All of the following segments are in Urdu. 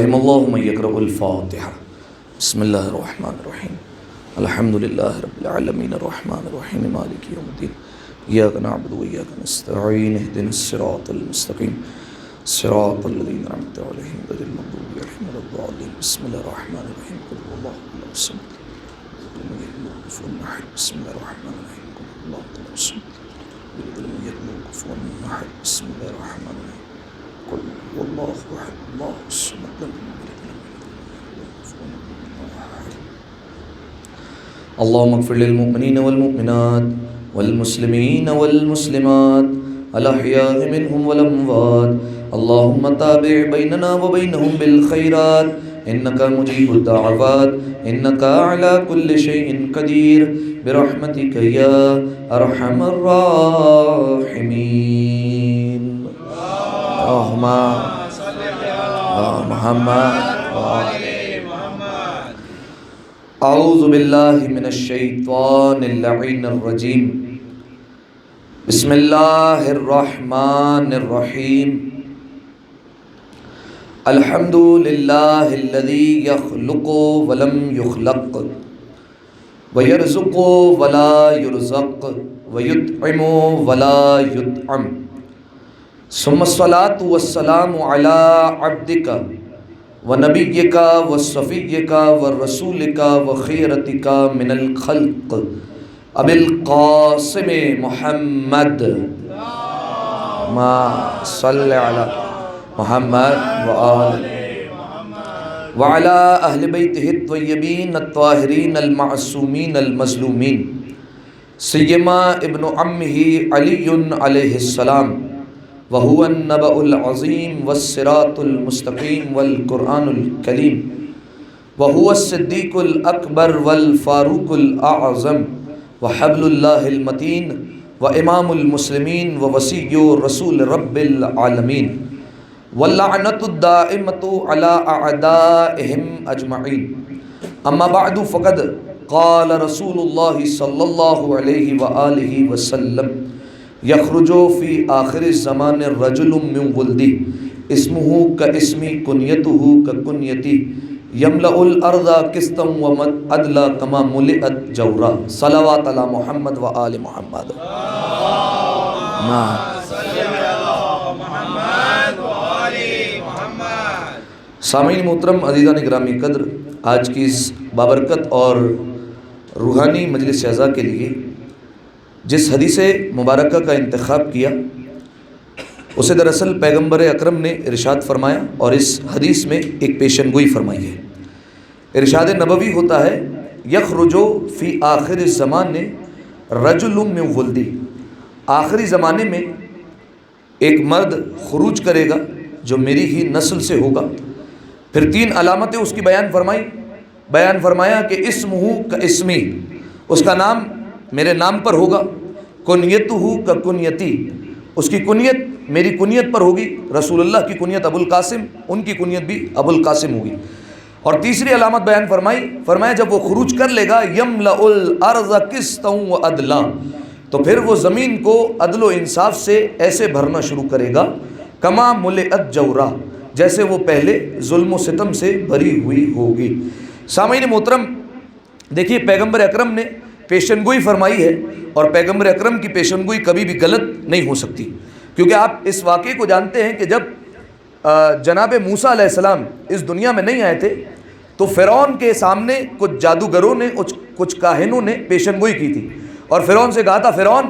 رحم اللہ من یقرأ الفاتحہ بسم اللہ الرحمن الرحیم الحمد للہ رب العالمین الرحمن الرحیم مالک یوم الدین ایاک نعبد و ایاک نستعین اہدنا الصراط المستقیم صراط الذین انعمت علیہم غیر المغضوب علیہم ولا الضالین بسم اللہ الرحمن الرحیم قل هو اللہ احد الصمد لم یلد ولم یولد بسم اللہ الرحمن الرحیم قل هو اللہ احد الصمد لم یلد ولم یولد بسم اللہ الرحمن الرحیم قل هو اللہ احد اللہ الصمد لم یلد اللهم اغفر للمؤمنين والمؤمنات والمسلمين والمسلمات الأحياء منهم والأموات اللهم تابع بيننا وبينهم بالخيرات إنك مجيب الدعوات إنك على كل شيء قدير برحمتك يا أرحم الراحمين اللهم صل على محمد اعوذ باللہ من الشیطان اللعین الرجیم بسم اللہ الرحمن الرحیم الحمد للہ الذی یخلق ولم یخلق ویرزق ولا یرزق ویطعم ولا یطعم ثم الصلاة والسلام علی عبدک وَنَبِيِّكَ وَصَفِيِّكَ وَرَسُولِكَ وَخِيرَتِكَ مِنَ الْخَلْقِ أَبِي الْقَاسِمِ مُحَمَّدٍ ما صل على محمد وعلى أهل بيته الطيبين الطاهرين المعصومين المظلومين سيما ابن عمه علي عليه السلام وهو النبأ العظيم والصراط المستقيم والقرآن الكريم وهو الصديق الأكبر والفاروق الأعظم وحبل الله المتين وإمام المسلمين ووصي رسول رب العالمين واللعنة الدائمة على أعدائهم أجمعين أما بعد فقد قال رسول الله صلى الله عليه وآله وسلم یخرج فی آخر الزمان رجل من ولدی اسمہ کاسمی کنیتہ ککنیتی یملأ الارض قسطا وعدلا کما ملئت جورا صلوات علی محمد و آل محمد سامعین محترم عزیزان گرامی قدر، آج کی اس بابرکت اور روحانی مجلس اعزاء کے لیے جس حدیث مبارکہ کا انتخاب کیا اسے دراصل پیغمبر اکرم نے ارشاد فرمایا اور اس حدیث میں ایک پیشن گوئی فرمائی ہے۔ ارشاد نبوی ہوتا ہے یخرج فی آخر الزمان رجل من ولدی، آخری زمانے میں ایک مرد خروج کرے گا جو میری ہی نسل سے ہوگا۔ پھر 3 علامتیں اس کی بیان فرمایا کہ اسمہ کاسمی، اس کا نام میرے نام پر ہوگا، کنیتہ کا کنیتی، اس کی کنیت میری کنیت پر ہوگی، رسول اللہ کی کنیت ابو القاسم، ان کی کنیت بھی ابو القاسم ہوگی۔ اور تیسری علامت بیان فرمایا جب وہ خروج کر لے گا یملأ الارض قسطا وعدلا، تو پھر وہ زمین کو عدل و انصاف سے ایسے بھرنا شروع کرے گا کما ملئت جورا، جیسے وہ پہلے ظلم و ستم سے بھری ہوئی ہوگی۔ سامعین محترم دیکھیے، پیغمبر اکرم نے پیشن گوئی فرمائی ہے، اور پیغمبر اکرم کی پیشن گوئی کبھی بھی غلط نہیں ہو سکتی، کیونکہ آپ اس واقعے کو جانتے ہیں کہ جب جناب موسیٰ علیہ السلام اس دنیا میں نہیں آئے تھے تو فرعون کے سامنے کچھ جادوگروں نے، کچھ کاہنوں نے پیشن گوئی کی تھی، اور فرعون سے کہا تھا فرعون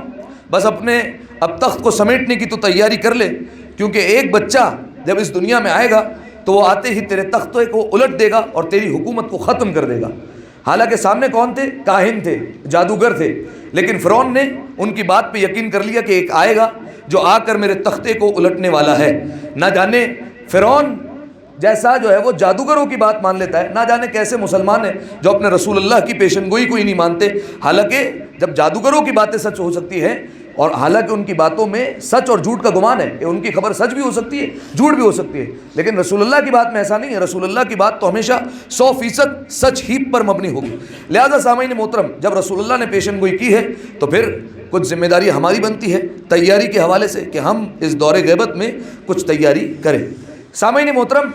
بس اب تخت کو سمیٹنے کی تو تیاری کر لے، کیونکہ ایک بچہ جب اس دنیا میں آئے گا تو وہ آتے ہی تیرے تخت کو الٹ دے گا اور تیری حکومت کو ختم کر دے گا۔ حالانکہ سامنے کون تھے؟ کاہن تھے، جادوگر تھے، لیکن فرعون نے ان کی بات پہ یقین کر لیا کہ ایک آئے گا جو آ کر میرے تختے کو الٹنے والا ہے۔ نہ جانے فرعون جیسا جو ہے وہ جادوگروں کی بات مان لیتا ہے، نہ جانے کیسے مسلمان ہیں جو اپنے رسول اللہ کی پیشن گوئی کو ہی نہیں مانتے۔ حالانکہ جب جادوگروں کی باتیں سچ ہو سکتی ہیں، اور حالانکہ ان کی باتوں میں سچ اور جھوٹ کا گمان ہے کہ ان کی خبر سچ بھی ہو سکتی ہے جھوٹ بھی ہو سکتی ہے، لیکن رسول اللہ کی بات میں ایسا نہیں ہے۔ رسول اللہ کی بات تو ہمیشہ 100% سچ ہی پر مبنی ہوگی۔ لہذا سامعین محترم، جب رسول اللہ نے پیشن گوئی کی ہے تو پھر کچھ ذمہ داری ہماری بنتی ہے تیاری کے حوالے سے کہ ہم اس دور غیبت میں کچھ تیاری کریں۔ سامعین محترم،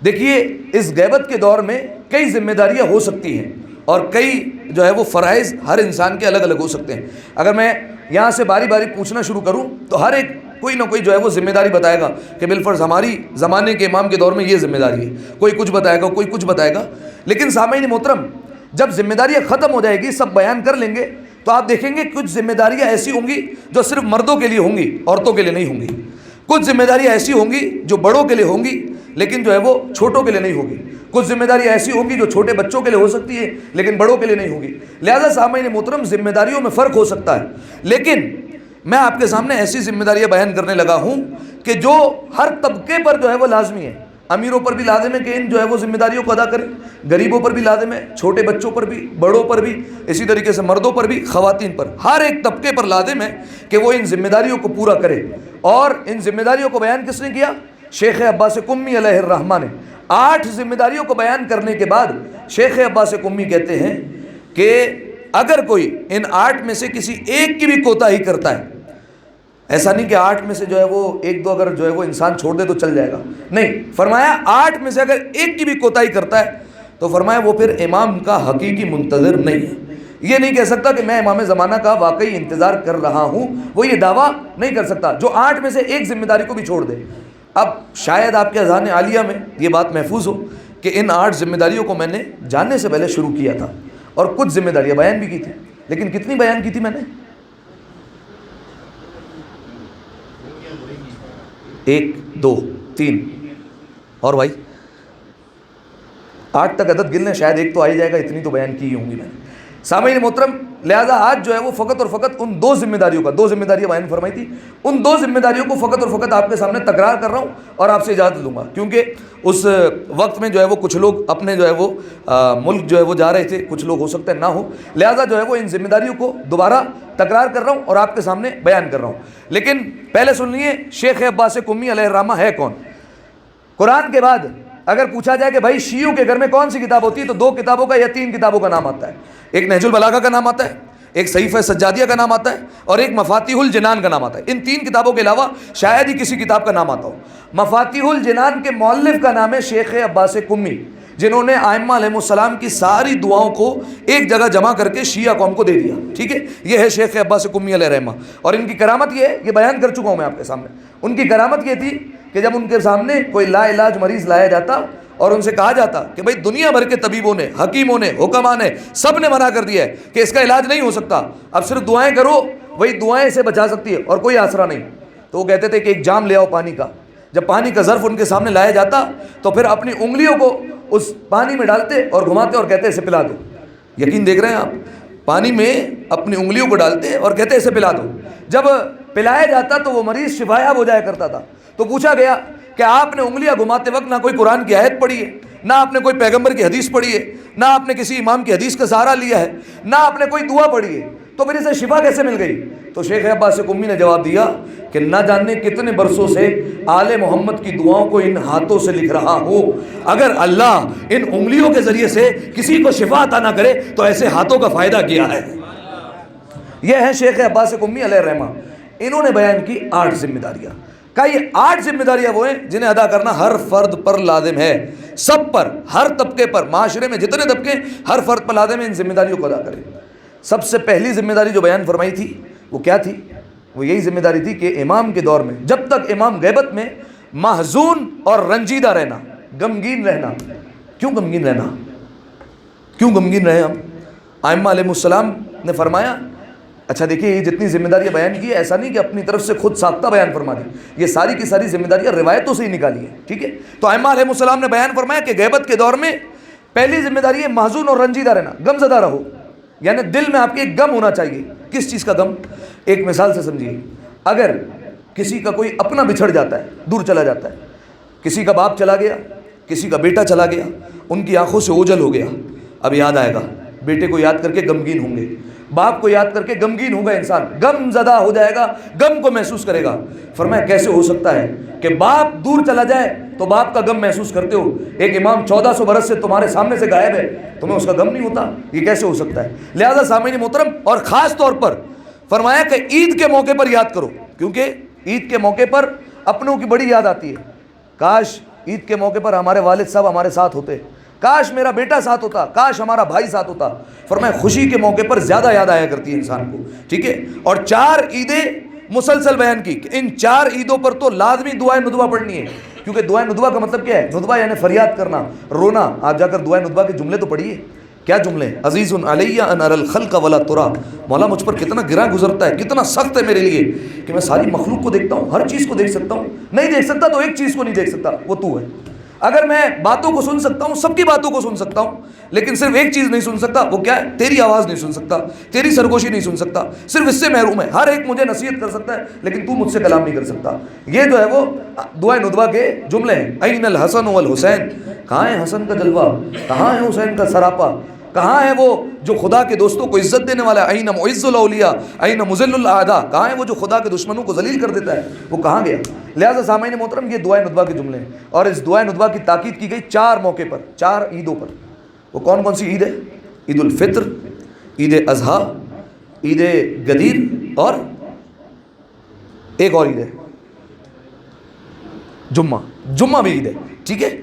دیکھیے اس غیبت کے دور میں کئی ذمہ داریاں ہو سکتی ہیں اور کئی جو ہے وہ فرائض ہر انسان کے الگ الگ ہو سکتے ہیں. اگر میں یہاں سے باری باری پوچھنا شروع کروں تو ہر ایک کوئی نہ کوئی جو ہے وہ ذمہ داری بتائے گا کہ بالفرض ہماری زمانے کے امام کے دور میں یہ ذمہ داری ہے. کوئی کچھ بتائے گا, کوئی کچھ بتائے گا. لیکن سامعین محترم, جب ذمہ داریاں ختم ہو جائے گی, سب بیان کر لیں گے, تو آپ دیکھیں گے کچھ ذمہ داریاں ایسی ہوں گی جو صرف مردوں کے لیے ہوں گی, عورتوں کے لیے نہیں ہوں گی. کچھ ذمہ داریاں ایسی ہوں گی جو بڑوں کے لیے ہوں گی لیکن جو ہے وہ چھوٹوں کے لیے نہیں ہوگی. کچھ ذمہ داریاں ایسی ہوں گی جو چھوٹے بچوں کے لیے ہو سکتی ہے لیکن بڑوں کے لیے نہیں ہوگی. لہذا سامعین محترم, ذمہ داریوں میں فرق ہو سکتا ہے, لیکن میں آپ کے سامنے ایسی ذمہ داریاں بیان کرنے لگا ہوں کہ جو ہر طبقے پر جو ہے وہ لازمی ہے. امیروں پر بھی لازم ہے کہ ان جو ہے وہ ذمہ داریوں کو ادا کریں, غریبوں پر بھی لازم ہے, چھوٹے بچوں پر بھی, بڑوں پر بھی, اسی طریقے سے مردوں پر بھی, خواتین پر, ہر ایک طبقے پر لازم ہے کہ وہ ان ذمہ داریوں کو پورا کرے. اور ان ذمہ داریوں کو بیان کس نے کیا؟ شیخ عباس قمی علیہ الرحمہ نے. 8 ذمہ داریوں کو بیان کرنے کے بعد شیخ عباس قمی کہتے ہیں کہ اگر کوئی ان 8 میں سے کسی ایک کی بھی کوتاہی کرتا ہے, ایسا نہیں کہ 8 میں سے جو ہے وہ 1-2 اگر جو ہے وہ انسان چھوڑ دے تو چل جائے گا, نہیں, فرمایا 8 میں سے اگر ایک کی بھی کوتاہی کرتا ہے تو فرمایا وہ پھر امام کا حقیقی منتظر نہیں ہے. یہ نہیں کہہ سکتا کہ میں امام زمانہ کا واقعی انتظار کر رہا ہوں, وہ یہ دعویٰ نہیں کر سکتا جو 8 میں سے ایک ذمہ داری کو بھی چھوڑ دے. اب شاید آپ کے اذہان عالیہ میں یہ بات محفوظ ہو کہ ان 8 ذمہ داریوں کو میں نے جاننے سے پہلے شروع کیا تھا اور کچھ ذمہ داریاں بیان بھی کی تھی. لیکن کتنی بیان کی تھی میں نے؟ 1 2 3 اور بھائی 8 تک عدد گن لیں, شاید ایک تو آ ہی جائے گا, اتنی تو بیان کی ہوں گی میں نے. سامعین محترم, لہذا آج جو ہے وہ فقط اور فقط ان 2 ذمہ داریوں کا, 2 ذمہ داریاں بیان فرمائی تھی, ان 2 ذمہ داریوں کو فقط اور فقط آپ کے سامنے تکرار کر رہا ہوں اور آپ سے اجازت لوں گا, کیونکہ اس وقت میں جو ہے وہ کچھ لوگ اپنے جو ہے وہ ملک جو ہے وہ جا رہے تھے, کچھ لوگ ہو سکتے ہیں نہ ہو, لہذا جو ہے وہ ان ذمہ داریوں کو دوبارہ تکرار کر رہا ہوں اور آپ کے سامنے بیان کر رہا ہوں. لیکن پہلے سن لیے شیخ عباس قمی علیہ الرحمہ ہے کون. قرآن کے بعد اگر پوچھا جائے کہ بھائی شیعوں کے گھر میں کون سی کتاب ہوتی ہے تو 2 کتابوں کا یا 3 کتابوں کا نام آتا ہے. ایک نہج البلاغہ کا نام آتا ہے, ایک صحیفہ سجادیہ کا نام آتا ہے, اور ایک مفاتیح الجنان کا نام آتا ہے. ان 3 کتابوں کے علاوہ شاید ہی کسی کتاب کا نام آتا ہو. مفاتیح الجنان کے مؤلف کا نام ہے شیخ عباس قمی, جنہوں نے ائمہ علیہ السلام کی ساری دعاؤں کو ایک جگہ جمع کر کے شیعہ قوم کو دے دیا. ٹھیک ہے, یہ ہے شیخ عباس قمی علیہ الرحمہ. اور ان کی کرامت یہ ہے, یہ بیان کر چکا ہوں میں آپ کے سامنے. ان کی کرامت یہ تھی کہ جب ان کے سامنے کوئی لا علاج مریض لایا جاتا اور ان سے کہا جاتا کہ بھائی دنیا بھر کے طبیبوں نے, حکیموں نے, حکماء نے, سب نے منع کر دیا ہے کہ اس کا علاج نہیں ہو سکتا, اب صرف دعائیں کرو, وہی دعائیں اسے بچا سکتی ہے اور کوئی آسرا نہیں. تو وہ کہتے تھے کہ ایک جام لے آؤ پانی کا. جب پانی کا ظرف ان کے سامنے لایا جاتا تو پھر اپنی انگلیوں کو اس پانی میں ڈالتے اور گھماتے اور کہتے اسے پلا دو. یقین دیکھ رہے ہیں آپ, پانی میں اپنی انگلیوں کو ڈالتے اور کہتے اسے پلا دو. جب پلایا جاتا تو وہ مریض شفا یاب ہو جایا کرتا تھا. تو پوچھا گیا کہ آپ نے انگلیاں گھماتے وقت نہ کوئی قرآن کی آیت پڑھی ہے, نہ آپ نے کوئی پیغمبر کی حدیث پڑھی ہے, نہ آپ نے کسی امام کی حدیث کا سہارا لیا ہے, نہ آپ نے کوئی دعا پڑھی ہے, تو پھر اسے شفا کیسے مل گئی؟ تو شیخ عباس قمی نے جواب دیا کہ نہ جاننے کتنے برسوں سے آل محمد کی دعاؤں کو ان ہاتھوں سے لکھ رہا ہوں. اگر اللہ ان انگلیوں کے ذریعے سے کسی کو شفا عطا نہ کرے تو ایسے ہاتھوں کا فائدہ کیا ہے. یہ ہے شیخ عباس قمی علیہ الرحمہ. انہوں نے بیان کی 8 ذمہ داریاں. کہ یہ 8 ذمہ داریاں وہ ہیں جنہیں ادا کرنا ہر فرد پر لازم ہے, سب پر, ہر طبقے پر, معاشرے میں جتنے طبقے ہر فرد پر لازم ہے ان ذمہ داریوں کو ادا کرے. سب سے پہلی ذمہ داری جو بیان فرمائی تھی وہ کیا تھی؟ وہ یہی ذمہ داری تھی کہ امام کے دور میں جب تک امام غیبت میں محزون اور رنجیدہ رہنا, غمگین رہنا. کیوں غمگین رہنا؟ کیوں غمگین رہے ہم؟ ائمہ علیہ السلام نے فرمایا, اچھا دیکھیے یہ جتنی ذمہ داریاں بیان کی ہے ایسا نہیں کہ اپنی طرف سے خود ساختہ بیان فرما دی, یہ ساری کی ساری ذمہ داریاں روایتوں سے ہی نکالی ہیں. ٹھیک ہے, تو ائمہ علیہ السلام نے بیان فرمایا کہ غیبت کے دور میں پہلی ذمہ داری ہے محزون اور رنجیدہ رہنا, غم زدہ رہو, یعنی دل میں آپ کے ایک غم ہونا چاہیے. کس چیز کا غم؟ ایک مثال سے سمجھیے, اگر کسی کا کوئی اپنا بچھڑ جاتا ہے, دور چلا جاتا ہے, کسی کا باپ چلا گیا, کسی کا بیٹا چلا گیا, ان کی آنکھوں سے اوجھل ہو گیا, اب یاد آئے گا, بیٹے کو یاد کر کے غمگین ہوں گے, باپ کو یاد کر کے غمگین ہوگا, انسان غم زدہ ہو جائے گا, غم کو محسوس کرے گا. فرمایا کیسے ہو سکتا ہے کہ باپ دور چلا جائے تو باپ کا غم محسوس کرتے ہو, ایک امام 1400 برس سے تمہارے سامنے سے غائب ہے, تمہیں اس کا غم نہیں ہوتا؟ یہ کیسے ہو سکتا ہے؟ لہذا سامعین محترم, اور خاص طور پر فرمایا کہ عید کے موقع پر یاد کرو, کیونکہ عید کے موقع پر اپنوں کی بڑی یاد آتی ہے. کاش عید کے موقع پر ہمارے والد صاحب ہمارے ساتھ ہوتے, کاش میرا بیٹا ساتھ ہوتا, کاش ہمارا بھائی ساتھ ہوتا. فرمایا خوشی کے موقع پر زیادہ یاد آیا کرتی ہے انسان کو, ٹھیک ہے. اور 4 عیدیں مسلسل بیان کی کہ ان 4 عیدوں پر تو لازمی دعائے ندوہ پڑھنی ہے, کیونکہ دعائے ندوہ کا مطلب کیا ہے؟ ندوہ یعنی فریاد کرنا, رونا. آپ جا کر دعائے ندوہ کے جملے تو پڑھیے. کیا جملے؟ عزیز علیہ ان ارى الخلق ولا ترى, مولا مجھ پر کتنا گراں گزرتا ہے, کتنا سخت ہے میرے لیے کہ میں ساری مخلوق کو دیکھتا ہوں, ہر چیز کو دیکھ سکتا ہوں. نہیں دیکھ سکتا تو ایک چیز کو نہیں دیکھ سکتا, وہ تو ہے. اگر میں باتوں کو سن سکتا ہوں, سب کی باتوں کو سن سکتا ہوں, لیکن صرف ایک چیز نہیں سن سکتا, وہ کیا ہے؟ تیری آواز نہیں سن سکتا, تیری سرگوشی نہیں سن سکتا, صرف اس سے محروم ہے. ہر ایک مجھے نصیحت کر سکتا ہے لیکن تو مجھ سے کلام نہیں کر سکتا. یہ جو ہے وہ دعائے ندوہ کے جملے ہیں. این الحسن والحسین, کہاں ہے حسن کا جلوہ, کہاں ہے حسین کا سراپا, کہاں ہے وہ جو خدا کے دوستوں کو عزت دینے والا ہے؟ این معز الاولیاء این مذل الاعداء, کہاں ہے وہ جو خدا کے دشمنوں کو ذلیل کر دیتا ہے, وہ کہاں گیا؟ لہٰذا سامعین محترم, یہ دعائے ندوہ کے جملے ہیں, اور اس دعائے ندوہ کی تاکید کی گئی 4 موقع پر, 4 عیدوں پر. وہ کون کون سی عید ہے؟ عید الفطر, عید اضحیٰ, عید غدیر, اور ایک اور عید ہے جمعہ. جمعہ بھی عید ہے, ٹھیک ہے,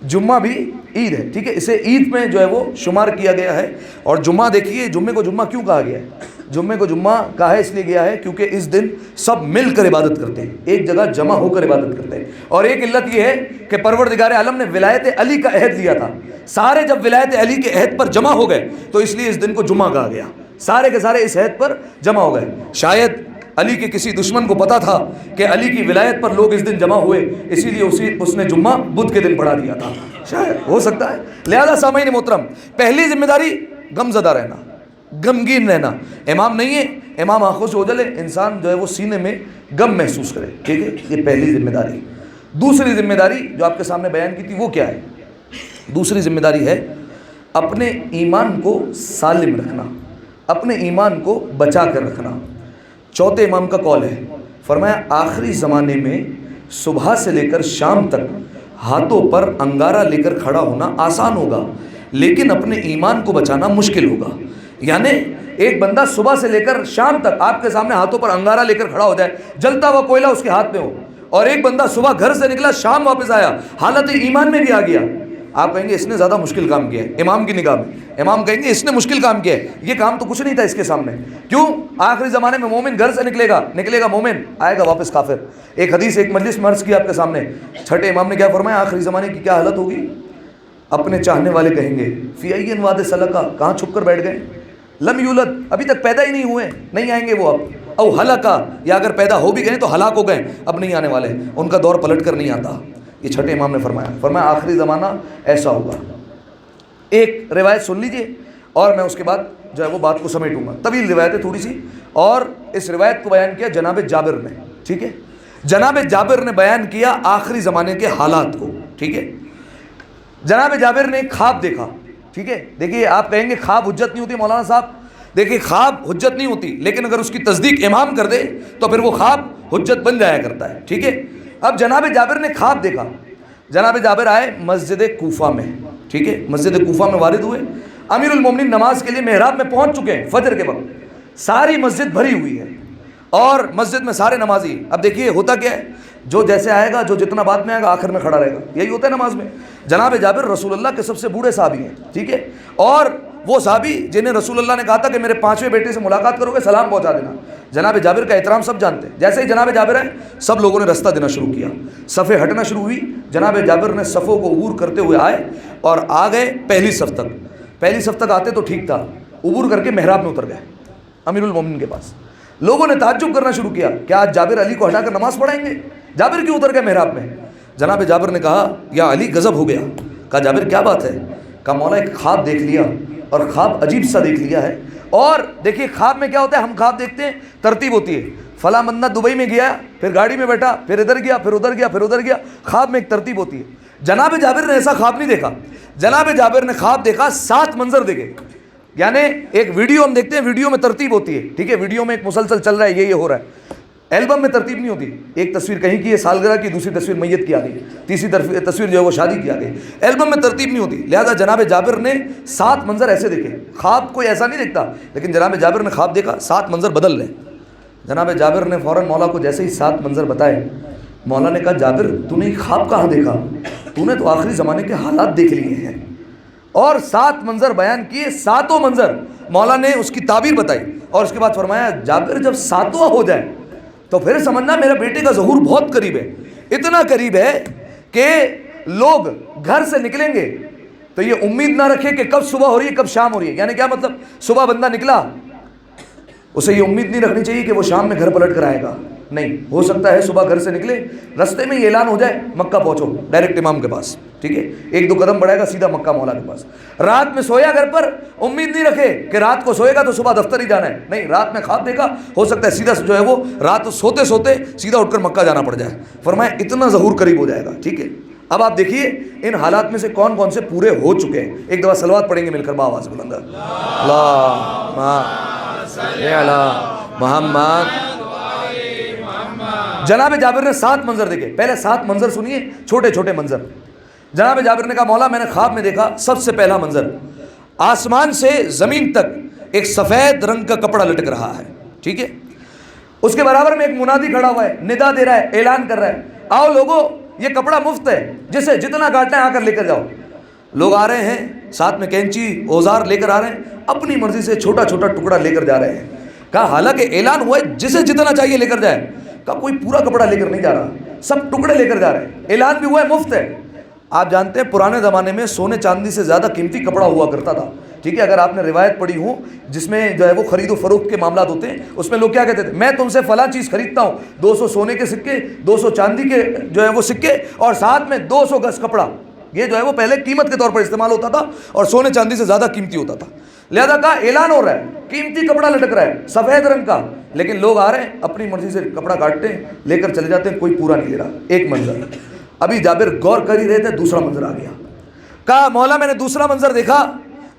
جمعہ بھی عید ہے, ٹھیک ہے. اسے عید میں جو ہے وہ شمار کیا گیا ہے. اور جمعہ دیکھیے, جمعے کو جمعہ کیوں کہا گیا ہے؟ جمعے کو جمعہ کہا ہے اس لیے گیا ہے کیونکہ اس دن سب مل کر عبادت کرتے ہیں, ایک جگہ جمع ہو کر عبادت کرتے ہیں. اور ایک علت یہ ہے کہ پروردگار عالم نے ولایت علی کا عہد لیا تھا. سارے جب ولایت علی کے عہد پر جمع ہو گئے تو اس لیے اس دن کو جمعہ کہا گیا. سارے کے سارے اس عہد پر جمع ہو گئے. شاید علی کے کسی دشمن کو پتا تھا کہ علی کی ولایت پر لوگ اس دن جمع ہوئے, اسی لیے اس نے جمعہ بدھ کے دن پڑھا دیا تھا, شاید ہو سکتا ہے. لہذا سامعین محترم, پہلی ذمہ داری غم زدہ رہنا, غمگین رہنا. امام نہیں ہے, امام آنکھوں سے اوجھل ہے, انسان جو ہے وہ سینے میں غم محسوس کرے, ٹھیک ہے, یہ پہلی ذمہ داری. دوسری ذمہ داری جو آپ کے سامنے بیان کی تھی وہ کیا ہے؟ دوسری ذمہ داری ہے اپنے ایمان کو سالم رکھنا, اپنے ایمان کو بچا کر رکھنا. چوتھے امام کا قول ہے, فرمایا آخری زمانے میں صبح سے لے کر شام تک ہاتھوں پر انگارہ لے کر کھڑا ہونا آسان ہوگا, لیکن اپنے ایمان کو بچانا مشکل ہوگا. یعنی ایک بندہ صبح سے لے کر شام تک آپ کے سامنے ہاتھوں پر انگارہ لے کر کھڑا ہو جائے, جلتا ہوا کوئلہ اس کے ہاتھ میں ہو, اور ایک بندہ صبح گھر سے نکلا شام واپس آیا حالت ایمان میں بھی آ گیا, آپ کہیں گے اس نے زیادہ مشکل کام کیا ہے امام کی نگاہ میں. امام کہیں گے اس نے مشکل کام کیا ہے, یہ کام تو کچھ نہیں تھا اس کے سامنے. کیوں؟ آخری زمانے میں مومن گھر سے نکلے گا مومن, آئے گا واپس کافر. ایک حدیث ایک مجلس میں عرض کی آپ کے سامنے, چھٹے امام نے کیا فرمایا؟ آخری زمانے کی کیا حالت ہوگی؟ اپنے چاہنے والے کہیں گے فی این واد سلکا, کہاں چھپ کر بیٹھ گئے, لم یولد, ابھی تک پیدا ہی نہیں ہوئے, نہیں آئیں گے وہ اب, او ہلاکا, یا اگر پیدا ہو بھی گئے تو ہلاک ہو گئے, اب نہیں آنے والے, ان کا دور پلٹ کر نہیں آتا. یہ چھٹے امام نے فرمایا آخری زمانہ ایسا ہوگا. ایک روایت سن لیجئے اور میں اس کے بعد جو ہے وہ بات کو سمیٹوں گا, طویل روایت ہے تھوڑی سی, اور اس روایت کو بیان کیا جناب جابر نے, ٹھیک ہے. جناب جابر نے بیان کیا آخری زمانے کے حالات کو, ٹھیک ہے. جناب جابر نے ایک خواب دیکھا, ٹھیک ہے. دیکھیے آپ کہیں گے خواب حجت نہیں ہوتی مولانا صاحب, دیکھیے خواب حجت نہیں ہوتی, لیکن اگر اس کی تصدیق امام کر دے تو پھر وہ خواب حجت بن جایا کرتا ہے, ٹھیک ہے. اب جناب جابر نے خواب دیکھا. جناب جابر آئے مسجد کوفہ میں, ٹھیک ہے, مسجد کوفہ میں وارد ہوئے. امیر المومنین نماز کے لیے محراب میں پہنچ چکے ہیں فجر کے وقت, ساری مسجد بھری ہوئی ہے اور مسجد میں سارے نمازی. اب دیکھیے ہوتا کیا ہے, جو جیسے آئے گا, جو جتنا بعد میں آئے گا آخر میں کھڑا رہے گا, یہی ہوتا ہے نماز میں. جناب جابر رسول اللہ کے سب سے بوڑھے صحابی ہیں, ٹھیک ہے, اور وہ صحابی جنہیں رسول اللہ نے کہا تھا کہ میرے 5ویں بیٹے سے ملاقات کرو گے سلام پہنچا دینا. جناب جابر کا احترام سب جانتے ہیں. جیسے ہی جناب جابر آئے سب لوگوں نے رستہ دینا شروع کیا, صفیں ہٹنا شروع ہوئی. جناب جابر نے صفوں کو عبور کرتے ہوئے آئے اور آ گئے پہلی صف تک. پہلی صف تک آتے تو ٹھیک تھا, عبور کر کے محراب میں اتر گئے امیر المومنین کے پاس. لوگوں نے تعجب کرنا شروع کیا, کیا آج جابر علی کو ہٹا کر نماز پڑھائیں گے؟ جابر کیوں اتر گئے محراب میں؟ جناب جابر نے کہا یا علی غضب ہو گیا. کہا جابر کیا بات ہے؟ کہا مولا ایک خواب دیکھ لیا, اور خواب عجیب سا دیکھ لیا ہے. اور دیکھیے خواب میں کیا ہوتا ہے, ہم خواب دیکھتے ہیں ترتیب ہوتی ہے, فلاں بندہ دبئی میں گیا, پھر گاڑی میں بیٹھا, پھر ادھر گیا, پھر ادھر گیا, پھر ادھر گیا. خواب میں ایک ترتیب ہوتی ہے. جناب جابر نے ایسا خواب نہیں دیکھا. جناب جابر نے خواب دیکھا 7 منظر دیکھے. یعنی ایک ویڈیو ہم دیکھتے ہیں, ویڈیو میں ترتیب ہوتی ہے, ٹھیک ہے, ویڈیو میں ایک مسلسل چل رہا ہے, یہ ہو رہا ہے. البم میں ترتیب نہیں ہوتی, ایک تصویر کہیں کی ہے سالگرہ کی, دوسری تصویر میت کی آ گئی, تیسری تصویر جو ہے وہ شادی کی آ گئی. البم میں ترتیب نہیں ہوتی. لہذا جناب جابر نے 7 منظر ایسے دیکھے. خواب کوئی ایسا نہیں دیکھتا, لیکن جناب جابر نے خواب دیکھا 7 منظر بدل لیں. جناب جابر نے فوراً مولا کو جیسے ہی 7 منظر بتائے, مولا نے کہا جابر تو نے خواب کہاں دیکھا, تو نے تو آخری زمانے کے حالات دیکھ لیے ہیں، اور 7 منظر بیان کیے، 7 منظر مولا نے اس کی تعبیر بتائی، اور اس کے بعد فرمایا جابر جب 7واں ہو جائے تو پھر سمجھنا میرے بیٹے کا ظہور بہت قریب ہے، اتنا قریب ہے کہ لوگ گھر سے نکلیں گے تو یہ امید نہ رکھے کہ کب صبح ہو رہی ہے کب شام ہو رہی ہے. یعنی کیا مطلب؟ صبح بندہ نکلا، اسے یہ امید نہیں رکھنی چاہیے کہ وہ شام میں گھر پلٹ کر آئے گا. نہیں، ہو سکتا ہے صبح گھر سے نکلے، رستے میں یہ اعلان ہو جائے مکہ پہنچو ڈائریکٹ امام کے پاس، ٹھیک ہے، 1-2 قدم بڑھائے گا سیدھا مکہ مولا کے پاس. رات میں سویا گھر پر، امید نہیں رکھے کہ رات کو سوئے گا تو صبح دفتر ہی جانا ہے. نہیں، رات میں خواب دیکھا، ہو سکتا ہے سیدھا جو ہے وہ رات سوتے سوتے سیدھا اٹھ کر مکہ جانا پڑ جائے. فرمایا اتنا ظہور قریب ہو جائے گا. ٹھیک ہے، اب آپ دیکھیے ان حالات میں سے کون کون سے پورے ہو چکے ہیں. ایک دفعہ صلوات پڑھیں گے مل کر بآواز بلند، اللہم صلی علی محمد. جناب جابر نے 7 منظر دیکھے. پہلے 7 منظر سنیے، چھوٹے چھوٹے منظر. جناب جابر نے کہا مولا میں نے خواب میں دیکھا سب سے پہلا منظر، آسمان سے زمین تک ایک سفید رنگ کا کپڑا لٹک رہا ہے. ٹھیک ہے، اس کے برابر میں ایک منادی کھڑا ہوا ہے، ندا دے رہا ہے، اعلان کر رہا ہے آؤ لوگوں یہ کپڑا مفت ہے، جسے جتنا کاٹنا ہے آ کر لے کر جاؤ. لوگ آ رہے ہیں، ساتھ میں کینچی اوزار لے کر آ رہے ہیں، اپنی مرضی سے چھوٹا چھوٹا ٹکڑا لے کر جا رہے ہیں. کہا حالانکہ اعلان ہوا ہے جسے جتنا چاہیے لے کر جائے. کہا کوئی پورا کپڑا لے کر نہیں جا رہا، سب ٹکڑے لے کر جا رہے ہیں، اعلان بھی ہوا ہے مفت ہے. آپ جانتے ہیں پرانے زمانے میں سونے چاندی سے زیادہ قیمتی کپڑا ہوا کرتا تھا. ٹھیک ہے، اگر آپ نے روایت پڑھی ہو جس میں جو ہے وہ خرید و فروخت کے معاملات ہوتے ہیں، اس میں لوگ کیا کہتے تھے، میں تم سے فلاں چیز خریدتا ہوں، 200 سونے کے سکے، 200 چاندی کے جو ہے وہ سکے، اور ساتھ میں 200 گز کپڑا. یہ جو ہے وہ پہلے قیمت کے طور پر استعمال ہوتا تھا اور سونے چاندی سے زیادہ قیمتی ہوتا تھا. لہذا کہا اعلان ہو رہا ہے، قیمتی کپڑا لٹک رہا ہے سفید رنگ کا، لیکن لوگ آ رہے ہیں اپنی مرضی سے کپڑا کاٹتے ہیں لے کر چلے جاتے ہیں، کوئی پورا نہیں لے رہا. ایک منظر. ابھی جابر غور کر ہی رہے تھے، دوسرا منظر آ گیا. کہا مولا میں نے دوسرا منظر دیکھا.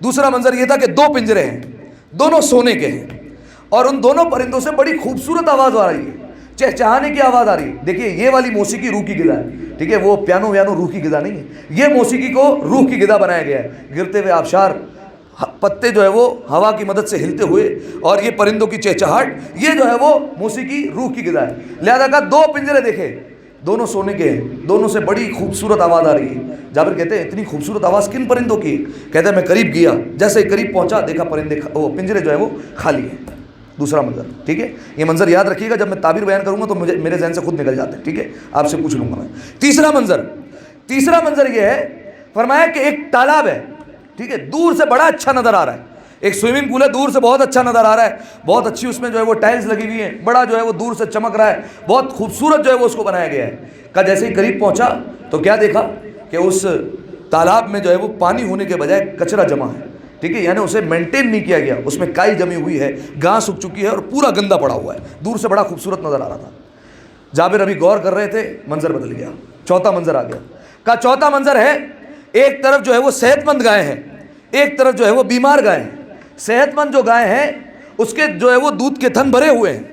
دوسرا منظر یہ تھا کہ 2 پنجرے ہیں، دونوں سونے کے ہیں، اور ان دونوں پرندوں سے بڑی خوبصورت آواز آ رہی ہے، چہچہانے کی آواز آ رہی ہے. دیکھیے یہ والی موسیقی روح کی غذا ہے. ٹھیک ہے، وہ پیانو ویانو روح کی غذا نہیں ہے، یہ موسیقی کو روح کی غذا بنایا گیا ہے. گرتے ہوئے آبشار، پتے جو ہے وہ ہوا کی مدد سے ہلتے ہوئے، اور یہ پرندوں کی چہچہاٹ، یہ جو ہے وہ موسیقی روح کی غذا ہے. لہذا کہا 2 پنجرے دیکھے، دونوں سونے کے ہیں، دونوں سے بڑی خوبصورت آواز آ رہی ہے. جابر کہتے ہیں اتنی خوبصورت آواز کن پرندوں کی؟ کہتے ہیں میں قریب گیا، جیسے ہی قریب پہنچا دیکھا پرندے وہ پنجرے جو ہے وہ خالی ہیں. دوسرا منظر. ٹھیک ہے، یہ منظر یاد رکھیے گا، جب میں تعبیر بیان کروں گا تو میرے ذہن سے خود نکل جاتے ہیں. ٹھیک ہے، آپ سے پوچھ لوں گا میں. تیسرا منظر یہ ہے، فرمایا کہ ایک تالاب ہے. ٹھیک ہے، دور سے بڑا اچھا نظر آ رہا ہے، ایک سوئمنگ پول ہے، دور سے بہت اچھا نظر آ رہا ہے، بہت اچھی اس میں جو ہے وہ ٹائلز لگی ہوئی ہیں، بڑا جو ہے وہ دور سے چمک رہا ہے، بہت خوبصورت جو ہے وہ اس کو بنایا گیا ہے. کہا جیسے ہی قریب پہنچا تو کیا دیکھا کہ اس تالاب میں جو ہے وہ پانی ہونے کے بجائے کچرا جمع ہے. ٹھیک ہے، یعنی اسے مینٹین نہیں کیا گیا، اس میں کائی جمی ہوئی ہے، گھاس اگ چکی ہے، اور پورا گندا پڑا ہوا ہے. دور سے بڑا خوبصورت نظر آ رہا تھا. جابر ابھی غور کر رہے تھے، منظر بدل گیا، چوتھا منظر آ گیا. کہا چوتھا منظر ہے، ایک طرف جو ہے وہ صحت مند گائے ہیں، ایک طرف جو ہے وہ بیمار گائے ہیں. صحت مند جو گائے ہیں اس کے جو ہے وہ دودھ کے تھن بھرے ہوئے ہیں،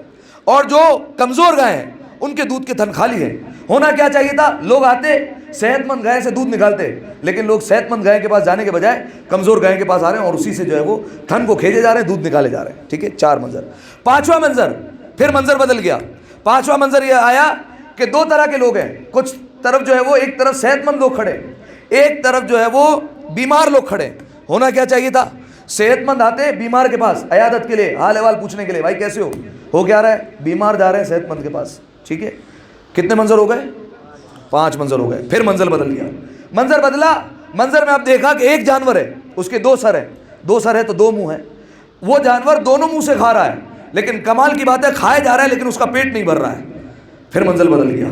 اور جو کمزور گائے ہیں ان کے دودھ کے تھن خالی ہیں. ہونا کیا چاہیے تھا، لوگ آتے صحت مند گائے سے دودھ نکالتے، لیکن لوگ صحت مند گائے کے پاس جانے کے بجائے کمزور گائے کے پاس آ رہے ہیں، اور اسی سے جو ہے وہ تھن کو کھینچے جا رہے ہیں، دودھ نکالے جا رہے ہیں. ٹھیک ہے، 4 منظر. 5واں منظر، پھر منظر بدل گیا. 5واں منظر یہ آیا کہ 2 طرح کے لوگ ہیں. کچھ طرف جو ہے وہ ایک طرف صحت مند لوگ کھڑے، ایک طرف جو ہے وہ بیمار لوگ کھڑے. ہونا کیا چاہیے تھا، صحت مند آتے بیمار کے پاس عیادت کے لیے، حال احوال پوچھنے کے لیے، بھائی کیسے ہو کیا رہا ہے، بیمار جا رہے ہیں صحت مند کے پاس. ٹھیک ہے، کتنے منظر ہو گئے، 5 منظر ہو گئے. پھر منظر بدل گیا. منظر بدلا. منظر میں اب دیکھا کہ ایک جانور ہے، اس کے 2 سر ہیں، 2 سر ہے تو 2 منہ ہیں. وہ جانور دونوں منہ سے کھا رہا ہے، لیکن کمال کی بات ہے کھائے جا رہا ہے لیکن اس کا پیٹ نہیں بھر رہا ہے. پھر منظر بدل گیا.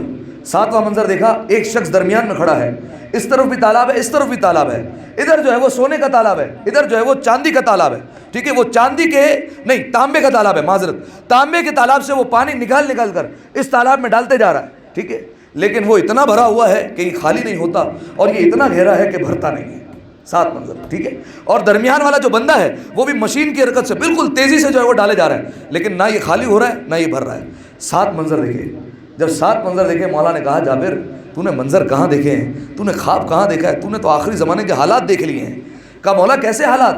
7واں منظر دیکھا، ایک شخص درمیان میں کھڑا ہے، اس طرف بھی تالاب ہے، اس طرف بھی تالاب ہے. ادھر جو ہے وہ سونے کا تالاب ہے، ادھر جو ہے وہ چاندی کا تالاب ہے. ٹھیک ہے، وہ چاندی کے نہیں، تانبے کا تالاب ہے، معذرت، تانبے کے تالاب سے وہ پانی نکال کر اس تالاب میں ڈالتے جا رہا ہے. ٹھیک ہے، لیکن وہ اتنا بھرا ہوا ہے کہ یہ خالی نہیں ہوتا، اور یہ اتنا گہرا ہے کہ بھرتا نہیں ہے. 7 منظر. ٹھیک ہے، اور درمیان والا جو بندہ ہے وہ بھی مشین کی حرکت سے بالکل تیزی سے جو ہے وہ ڈالے جا رہا ہے، لیکن نہ یہ خالی ہو رہا ہے نہ یہ بھر رہا ہے. 7 منظر دیکھے. جب 7 منظر دیکھے، مولا نے کہا جابر تو نے منظر کہاں دیکھے ہیں، تو نے خواب کہاں دیکھا ہے، تو نے تو آخری زمانے کے حالات دیکھ لیے ہیں. کہا مولا کیسے حالات؟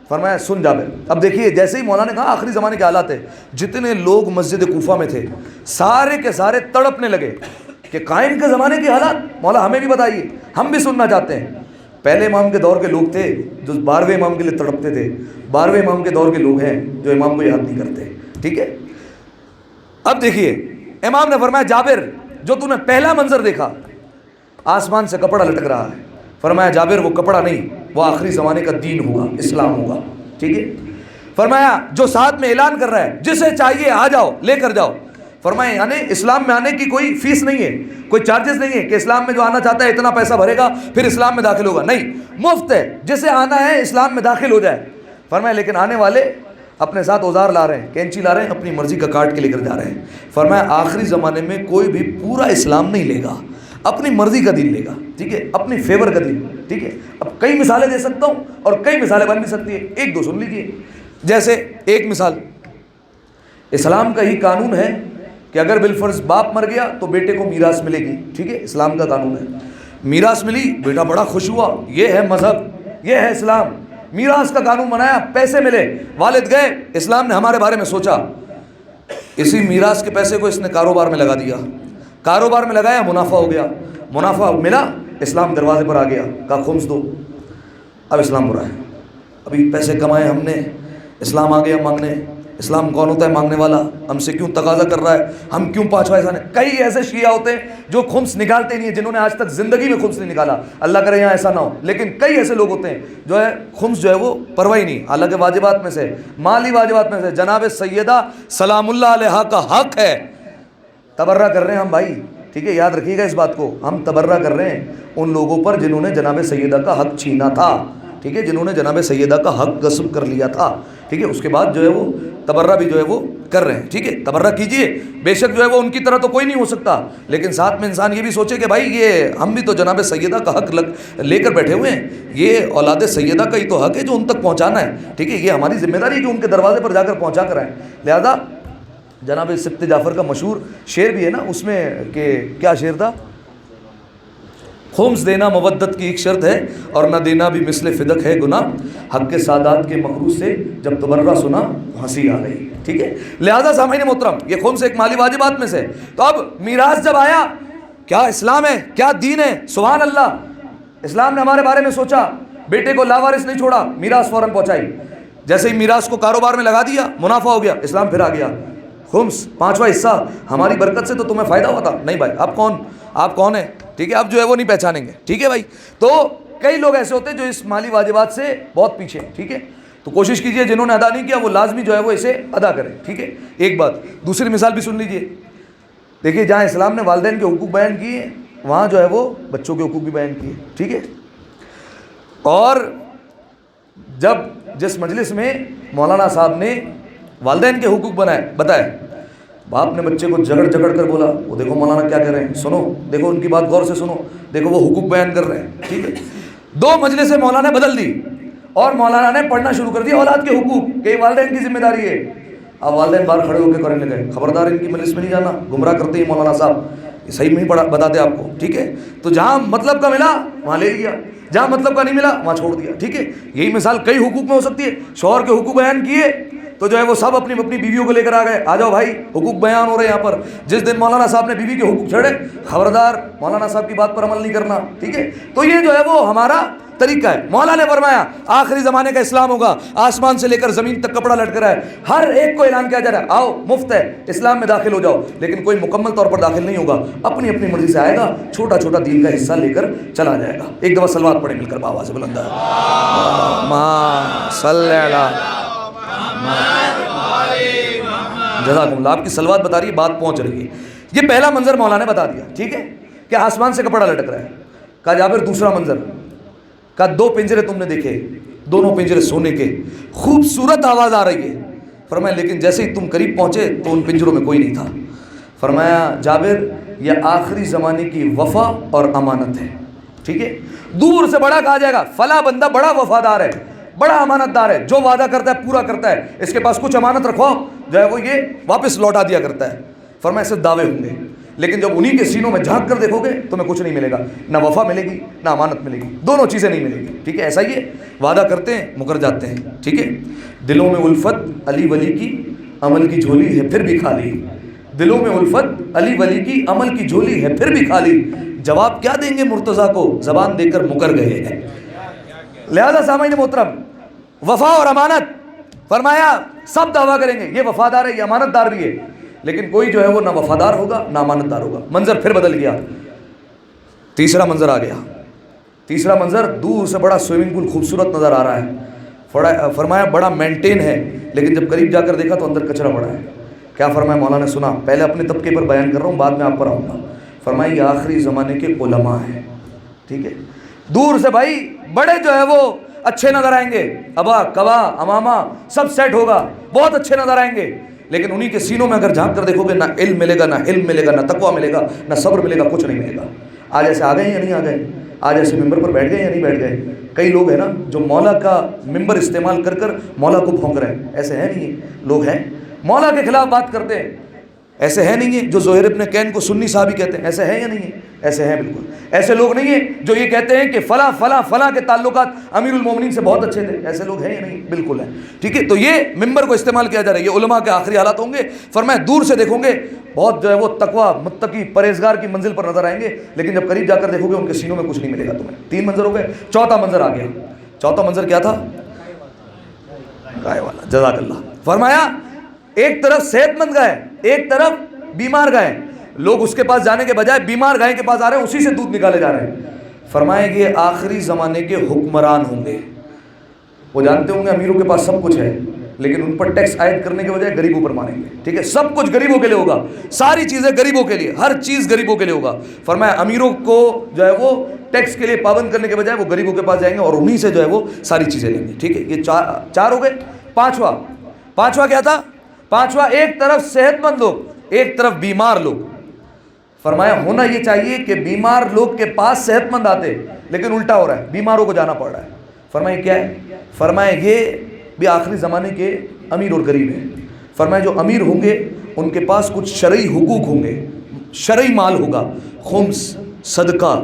فرمایا سن جابر. اب دیکھیے جیسے ہی مولا نے کہا آخری زمانے کے حالات ہے، جتنے لوگ مسجد کوفہ میں تھے سارے کے سارے تڑپنے لگے. کہ قائم کے زمانے کی حالات مولا ہمیں بھی بتائیے، ہم بھی سننا چاہتے ہیں۔ پہلے امام کے دور کے لوگ تھے جو 12ویں امام کے لیے تڑپتے تھے، 12ویں امام کے دور کے لوگ ہیں جو امام کو یاد نہیں کرتے، ٹھیک ہے۔ اب دیکھیے امام نے فرمایا جابر جو تو نے پہلا منظر دیکھا، آسمان سے کپڑا لٹک رہا ہے، فرمایا جابر وہ کپڑا نہیں، وہ آخری زمانے کا دین ہوگا، اسلام ہوگا، ٹھیک ہے۔ فرمایا جو ساتھ میں اعلان کر رہا ہے جسے چاہیے آ جاؤ لے کر جاؤ، فرمایا یعنی اسلام میں آنے کی کوئی فیس نہیں ہے، کوئی چارجز نہیں ہے کہ اسلام میں جو آنا چاہتا ہے اتنا پیسہ بھرے گا پھر اسلام میں داخل ہوگا، نہیں، مفت ہے، جسے آنا ہے اسلام میں داخل ہو جائے۔ فرمایا لیکن آنے والے اپنے ساتھ اوزار لا رہے ہیں، کینچی لا رہے ہیں، اپنی مرضی کا کاٹ کے لے کر جا رہے ہیں۔ فرمایا آخری زمانے میں کوئی بھی پورا اسلام نہیں لے گا، اپنی مرضی کا دین لے گا، ٹھیک ہے، اپنی فیور کا دین، ٹھیک ہے۔ اب کئی مثالیں دے سکتا ہوں اور کئی مثالیں بن بھی سکتی ہیں، ایک دو سن لیجیے۔ جیسے ایک مثال، اسلام کا ہی قانون ہے کہ اگر بالفرض باپ مر گیا تو بیٹے کو میراث ملے گی، ٹھیک ہے، اسلام کا قانون ہے۔ میراث ملی، بیٹا بڑا خوش ہوا، یہ ہے مذہب، یہ ہے اسلام، میراث کا قانون بنایا، پیسے ملے، والد گئے، اسلام نے ہمارے بارے میں سوچا، اسی میراث کے پیسے کو اس نے کاروبار میں لگا دیا، کاروبار میں لگایا، منافع ہو گیا، منافع ملا، اسلام دروازے پر آ گیا، کہا خمس دو، اب اسلام برا ہے، ابھی پیسے کمائے ہم نے، اسلام آ گیا مانگنے۔ اسلام کون ہوتا ہے مانگنے والا، ہم سے کیوں تقاضا کر رہا ہے، ہم کیوں پانچواں حصہ نہیں۔ کئی ایسے شیعہ ہوتے ہیں جو خمس نکالتے نہیں ہیں، جنہوں نے آج تک زندگی میں خمس نہیں نکالا، اللہ کرے یہاں ایسا نہ ہو، لیکن کئی ایسے لوگ ہوتے ہیں جو ہے خمس جو ہے وہ پرواہ ہی نہیں۔ حالانکہ واجبات میں سے، مالی واجبات میں سے جناب سیدہ سلام اللہ علیہا کا حق ہے، تبرہ کر رہے ہیں ہم بھائی، ٹھیک ہے، یاد رکھیے گا اس بات کو، ہم تبرہ کر رہے ہیں ان لوگوں پر جنہوں نے جناب سیدہ کا حق چھینا تھا، ٹھیک ہے، جنہوں نے جناب سیدہ کا حق غصب کر لیا تھا، ٹھیک ہے، اس کے بعد جو ہے وہ تبرہ بھی جو ہے وہ کر رہے ہیں، ٹھیک ہے، تبرہ کیجئے، بے شک جو ہے وہ ان کی طرح تو کوئی نہیں ہو سکتا، لیکن ساتھ میں انسان یہ بھی سوچے کہ بھائی یہ ہم بھی تو جناب سیدہ کا حق لے کر بیٹھے ہوئے ہیں، یہ اولاد سیدہ کا ہی تو حق ہے جو ان تک پہنچانا ہے، ٹھیک ہے، یہ ہماری ذمہ داری ہے کہ ان کے دروازے پر جا کر پہنچا کر آئیں۔ لہذا جناب سبط جعفر کا مشہور شعر بھی ہے نا، اس میں کہ کیا شعر تھا، خمس دینا مودت کی ایک شرط ہے اور نہ دینا بھی مثل فدق ہے گناہ، حق کے سادات کے مخروج سے جب تبرہ سنا ہنسی آ گئی، ٹھیک ہے۔ لہذا سامعین محترم یہ خمس ایک مالی واجبات میں سے، تو اب میراث جب آیا، کیا اسلام ہے، کیا دین ہے، سبحان اللہ، اسلام نے ہمارے بارے میں سوچا، بیٹے کو لاوارث نہیں چھوڑا، میراث فوراً پہنچائی، جیسے ہی میراث کو کاروبار میں لگا دیا، منافع ہو گیا، اسلام پھر آ گیا، خمس پانچواں حصہ ہماری برکت سے تو تمہیں فائدہ ہوا تھا، نہیں بھائی آپ کون ہیں، ٹھیک ہے، اب جو ہے وہ نہیں پہچانیں گے، ٹھیک ہے بھائی۔ تو کئی لوگ ایسے ہوتے ہیں جو اس مالی واجبات سے بہت پیچھے ہیں، ٹھیک ہے، تو کوشش کیجئے جنہوں نے ادا نہیں کیا وہ لازمی جو ہے وہ اسے ادا کریں، ٹھیک ہے۔ ایک بات، دوسری مثال بھی سن لیجئے، دیکھیے جہاں اسلام نے والدین کے حقوق بیان کیے وہاں جو ہے وہ بچوں کے حقوق بھی بیان کیے، ٹھیک ہے۔ اور جب جس مجلس میں مولانا صاحب نے والدین کے حقوق بتائے، باپ نے بچے کو جگڑ کر بولا، وہ دیکھو مولانا کیا کہہ رہے ہیں، سنو، دیکھو ان کی بات غور سے سنو، دیکھو وہ حقوق بیان کر رہے ہیں، ٹھیک ہے۔ دو مجلسیں مولانا نے بدل دی اور مولانا نے پڑھنا شروع کر دیا اولاد کے حقوق کہ والدین کی ذمہ داری ہے۔ اب والدین باہر کھڑے ہو کے کرنے لگے، خبردار ان کی مجلس میں نہیں جانا، گمراہ کرتے ہی مولانا صاحب، یہ صحیح نہیں بتاتے آپ کو، ٹھیک ہے۔ تو جہاں مطلب کا ملا وہاں لے لیا، جہاں مطلب کا نہیں ملا وہاں چھوڑ دیا، ٹھیک ہے۔ یہی مثال کئی حقوق میں ہو سکتی ہے، شوہر کے حقوق بیان کیے تو جو ہے وہ سب اپنی بیویوں کو لے کر آ گئے، آ جاؤ بھائی حقوق بیان ہو رہے ہیں یہاں پر، جس دن مولانا صاحب نے بیوی کے حقوق چھڑے، خبردار مولانا صاحب کی بات پر عمل نہیں کرنا، ٹھیک ہے۔ تو یہ جو ہے وہ ہمارا طریقہ ہے۔ مولا نے فرمایا آخری زمانے کا اسلام ہوگا، آسمان سے لے کر زمین تک کپڑا لٹ کر ہے، ہر ایک کو اعلان کیا جا رہا ہے آؤ مفت ہے، اسلام میں داخل ہو جاؤ، لیکن کوئی مکمل طور پر داخل نہیں ہوگا، اپنی اپنی مرضی سے آئے گا، چھوٹا چھوٹا دین کا حصہ لے کر چلا جائے گا۔ ایک دفعہ صلوات پڑھیں مل کر بآواز بلند، اللہم صلی علی جزاکم اللہ۔ آپ کی صلوات بتا رہی ہے، بات پہنچ رہی ہے۔ یہ پہلا منظر مولا نے بتا دیا، ٹھیک ہے، کہ آسمان سے کپڑا لٹک رہا ہے۔ کہا جابر دوسرا منظر، کہا دو پنجرے تم نے دیکھے، دونوں پنجرے سونے کے، خوبصورت آواز آ رہی ہے۔ فرمایا لیکن جیسے ہی تم قریب پہنچے تو ان پنجروں میں کوئی نہیں تھا۔ فرمایا جابر یہ آخری زمانے کی وفا اور امانت ہے، ٹھیک ہے۔ دور سے بڑا کہا جائے گا فلاں بندہ بڑا وفادار ہے، بڑا امانت دار ہے، جو وعدہ کرتا ہے پورا کرتا ہے، اس کے پاس کچھ امانت رکھو جو ہے وہ یہ واپس لوٹا دیا کرتا ہے۔ فرمایا ایسے دعوے ہوں گے، لیکن جب انہی کے سینوں میں جھانک کر دیکھو گے تمہیں کچھ نہیں ملے گا، نہ وفا ملے گی نہ امانت ملے گی، دونوں چیزیں نہیں ملے گی، ٹھیک ہے۔ ایسا ہی ہے، وعدہ کرتے ہیں مکر جاتے ہیں، ٹھیک ہے۔ دلوں میں الفت علی ولی کی، عمل کی جھولی ہے پھر بھی خالی، دلوں میں الفت، علی ولی کی عمل کی جھولی ہے پھر بھی خالی، جواب کیا دیں گے مرتضیٰ کو زبان دے کر مکر گئے ہیں۔ لہذا سامعین محترم، وفا اور امانت، فرمایا سب دعویٰ کریں گے یہ وفادار ہے، یہ امانت دار بھی ہے، لیکن کوئی جو ہے وہ نہ وفادار ہوگا نہ امانت دار ہوگا۔ منظر پھر بدل گیا، تیسرا منظر آ گیا۔ تیسرا منظر دور سے بڑا سوئمنگ پول خوبصورت نظر آ رہا ہے، فرمایا بڑا مینٹین ہے، لیکن جب قریب جا کر دیکھا تو اندر کچرا پڑا ہے۔ کیا فرمایا مولا نے سنا؟ پہلے اپنے طبقے پر بیان کر رہا ہوں، بعد میں آپ پر آؤں گا۔ فرمایا یہ آخری زمانے کے علماء ہیں، ٹھیک ہے؟ دور سے بھائی بڑے جو ہے وہ اچھے نظر آئیں گے، ابا کبا امامہ سب سیٹ ہوگا، بہت اچھے نظر آئیں گے، لیکن انہی کے سینوں میں اگر جھانک کر دیکھو گے نہ علم ملے گا، نہ علم ملے گا، نہ تقویٰ ملے گا، نہ صبر ملے گا، کچھ نہیں ملے گا۔ آج ایسے آ گئے یا نہیں آ گئے؟ آج ایسے ممبر پر بیٹھ گئے یا نہیں بیٹھ گئے؟ کئی لوگ ہیں نا جو مولا کا ممبر استعمال کر کر مولا کو بھونک رہے ہیں، ایسے ہیں نہیں لوگ ہیں مولا کے خلاف بات کرتے ہیں، ایسے ہیں نہیں ہیں جو زہیر ابن کین کو سنی صحابی کہتے ہیں، ایسے ہیں یا نہیں ہیں؟ ایسے ہیں بالکل۔ ایسے لوگ نہیں ہیں جو یہ کہتے ہیں کہ فلاں فلاں فلاں کے تعلقات امیر المومنین سے بہت اچھے تھے، ایسے لوگ ہیں یا نہیں؟ بالکل ہیں، ٹھیک ہے؟ تو یہ ممبر کو استعمال کیا جا رہا ہے، یہ علماء کے آخری حالات ہوں گے۔ فرمایا دور سے دیکھو گے بہت جو ہے وہ تقویٰ متقی پرہیزگار کی منزل پر نظر آئیں گے، لیکن جب قریب جا کر دیکھو گے ان کے سینوں میں کچھ نہیں ملے گا تمہیں۔ تین منظر ہو گئے، چوتھا منظر آ گیا۔ چوتھا منظر کیا تھا؟ گائے والا، جزاک اللہ۔ فرمایا ایک طرف صحت مند گائے، ایک طرف بیمار گائے، لوگ اس کے پاس جانے کے بجائے بیمار گائے کے پاس آ رہے ہیں، اسی سے دودھ نکالے جا رہے ہیں۔ فرمایا یہ آخری زمانے کے حکمران ہوں گے، وہ جانتے ہوں گے امیروں کے پاس سب کچھ ہے، لیکن ان پر ٹیکس عائد کرنے کے بجائے غریبوں پر مانیں گے، ٹھیک ہے؟ سب کچھ غریبوں کے لیے ہوگا، ساری چیزیں غریبوں کے لیے، ہر چیز غریبوں کے لیے ہوگا۔ فرمایا امیروں کو جو ہے وہ ٹیکس کے لیے پابند کرنے کے بجائے وہ غریبوں کے پاس جائیں گے اور انہی سے جو ہے وہ ساری چیزیں لیں گے، ٹھیک ہے؟ یہ چار ہو گئے۔ پانچواں کیا تھا؟ پانچواں ایک طرف صحت مند لوگ، ایک طرف بیمار لوگ۔ فرمایا ہونا یہ چاہیے کہ بیمار لوگ کے پاس صحت مند آتے، لیکن الٹا ہو رہا ہے، بیماروں کو جانا پڑ رہا ہے۔ فرمایا کیا ہے؟ فرمایا یہ بھی آخری زمانے کے امیر اور غریب ہیں۔ فرمایا جو امیر ہوں گے ان کے پاس کچھ شرعی حقوق ہوں گے، شرعی مال ہوگا، خمس، صدقہ،